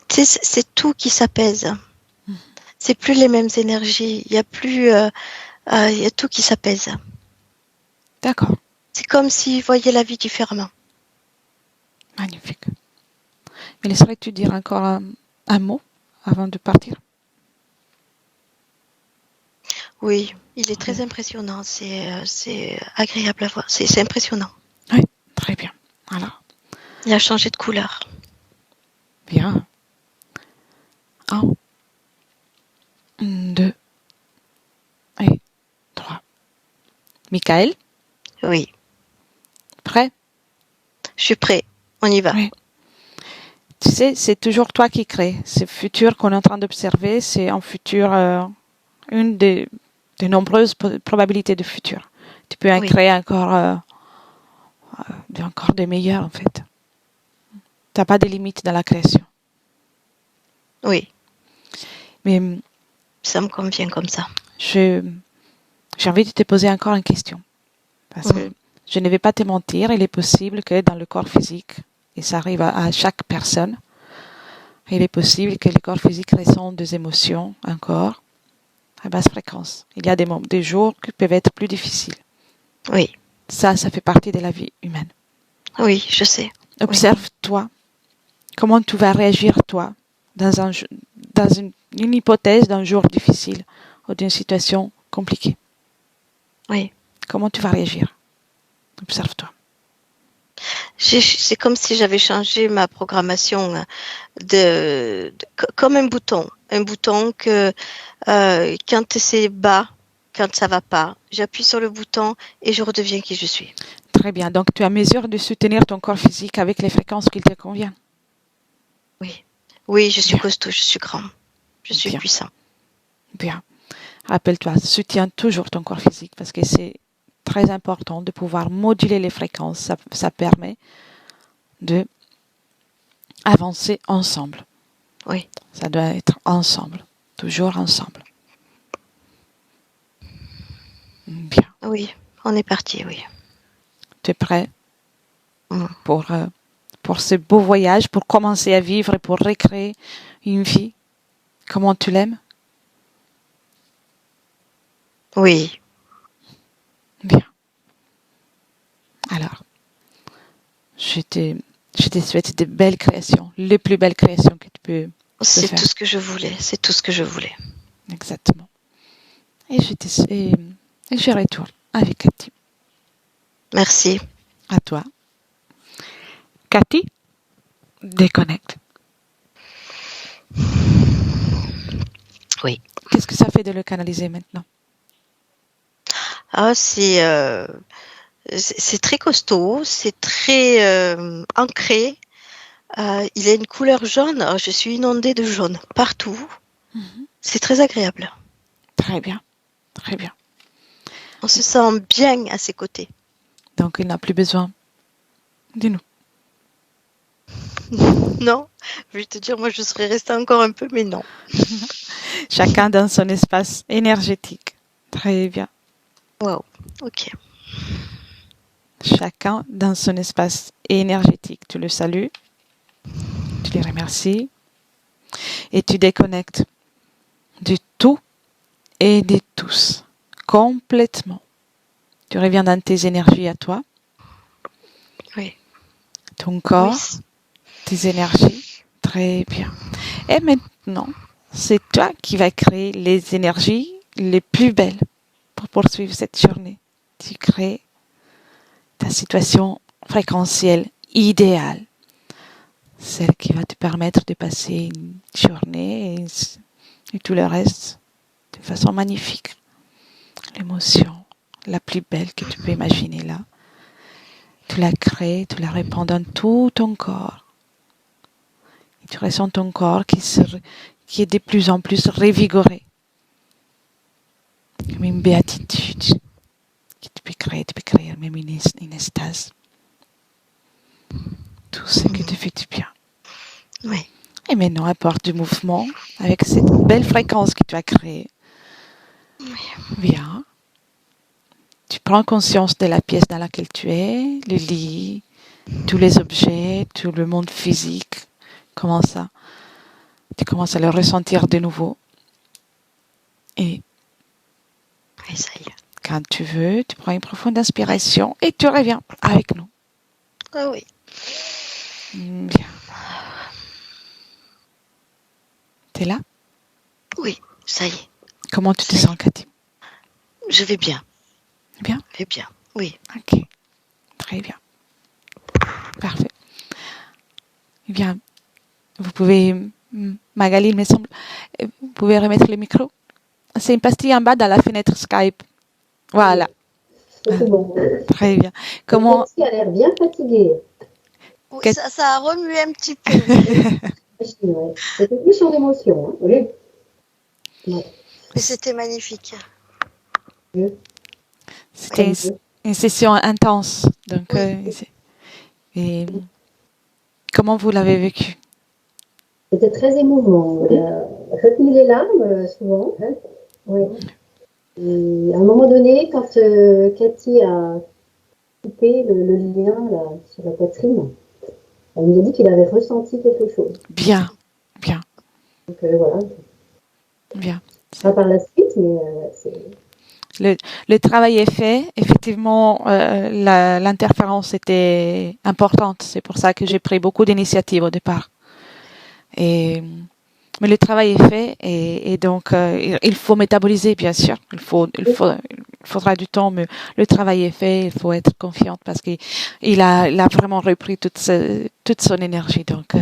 Tu sais, c'est tout qui s'apaise. C'est plus les mêmes énergies. Il y a plus, il y a tout qui s'apaise. D'accord. C'est comme s'il voyait la vie différemment. Magnifique. Mais laisserais-tu dire encore un mot avant de partir? Oui, il est très impressionnant. C'est agréable à voir. C'est impressionnant. Oui, très bien. Alors, Il a changé de couleur. bien. 1, 2 et 3. Michael, Oui, prêt? je suis prêt. On y va. Oui. Tu sais, c'est toujours toi qui crées. Ce futur qu'on est en train d'observer, c'est un futur, une des nombreuses probabilités de futur. Tu peux en créer encore des meilleurs, en fait. Tu n'as pas de limites dans la création. Oui, Mais ça me convient comme ça. j'ai envie de te poser encore une question. Parce que je ne vais pas te mentir, il est possible que dans le corps physique, et ça arrive à chaque personne, il est possible que le corps physique ressente des émotions encore, à basse fréquence. Il y a des jours qui peuvent être plus difficiles. Oui, Ça fait partie de la vie humaine. oui, je sais. Observe-toi. Comment tu vas réagir, toi, dans une hypothèse d'un jour difficile ou d'une situation compliquée. Oui. Comment tu vas réagir? Observe-toi. C'est comme si j'avais changé ma programmation comme un bouton. Un bouton que quand c'est bas, quand ça va pas, j'appuie sur le bouton et je redeviens qui je suis. Très bien. Donc, tu es à mesure de soutenir ton corps physique avec les fréquences qui te conviennent. Oui. Oui, je suis Bien. costaud, je suis grand. Je suis Bien. puissant. Bien. Rappelle-toi, soutiens toujours ton corps physique parce que c'est très important de pouvoir moduler les fréquences. Ça permet de avancer ensemble. Oui. Ça doit être ensemble. Toujours ensemble. Bien. Oui, on est parti, oui. Tu es prêt Mm. pour ce beau voyage, pour commencer à vivre et pour recréer une vie? Comment tu l'aimes? Oui. Bien. Alors, je te souhaite de belles créations, les plus belles créations que tu peux C'est faire. tout ce que je voulais. C'est tout ce que je voulais. Exactement. Et je retourne avec Cathy. Merci. À toi. Cathy, déconnecte. Oui. Qu'est-ce que ça fait de le canaliser maintenant? Ah, c'est très costaud, c'est très ancré. Il a une couleur jaune. Oh, je suis inondée de jaune partout. C'est très agréable. Très bien. Très bien. On se sent bien à ses côtés. Donc, il n'a plus besoin de nous. Non, je vais te dire, moi je serais restée encore un peu, mais non. Chacun dans son espace énergétique. Très bien. Wow, ok. Chacun dans son espace énergétique. Tu le salues, tu les remercies et tu déconnectes du tout et de tous. Complètement. Tu reviens dans tes énergies à toi, Oui. ton corps, Oui. tes énergies. Très bien. Et maintenant, c'est toi qui vas créer les énergies les plus belles pour poursuivre cette journée. Tu crées ta situation fréquentielle idéale. Celle qui va te permettre de passer une journée et tout le reste de façon magnifique. L'émotion la plus belle que tu peux imaginer là. Tu la crées, tu la répands dans tout ton corps. Et tu ressens ton corps qui est de plus en plus revigoré. Comme une béatitude que tu peux créer même une extase. Tout ce que te fait du bien. Oui. Et maintenant, apporte du mouvement avec cette belle fréquence que tu as créée. Bien. Tu prends conscience de la pièce dans laquelle tu es, le lit, tous les objets, tout le monde physique. Tu commences à le ressentir de nouveau. Et Oui, ça y est. quand tu veux, tu prends une profonde inspiration et tu reviens avec nous. Ah oui. Bien. T'es là? Oui, ça y est. Comment tu te sens, Cathy? Je vais bien. Bien? Je vais bien. Oui. Ok. Très bien. Parfait. Eh bien, vous pouvez, Magali, il me semble, vous pouvez remettre le micro. C'est une pastille en bas dans la fenêtre Skype. Voilà. C'est bon. Très bien. Comment... Cathy a l'air bien fatiguée. Oui, ça a remué un petit peu. Ouais. C'était plus sur l'émotion. Hein. Oui. Ouais. Mais c'était magnifique. C'était une session intense. Donc, Oui. et comment vous l'avez vécu? C'était très émouvant. Retenu les larmes, souvent. Hein. Oui. Et à un moment donné, quand Cathy a coupé le lien là, sur la poitrine, elle nous a dit qu'il avait ressenti quelque chose. Bien, bien, Donc voilà. bien. Par la suite, mais Le travail est fait. Effectivement, l'interférence était importante. C'est pour ça que j'ai pris beaucoup d'initiatives au départ. Mais le travail est fait et donc il faut métaboliser, bien sûr. Il faudra du temps, mais le travail est fait. Il faut être confiante parce qu'il a vraiment repris toute son énergie. Donc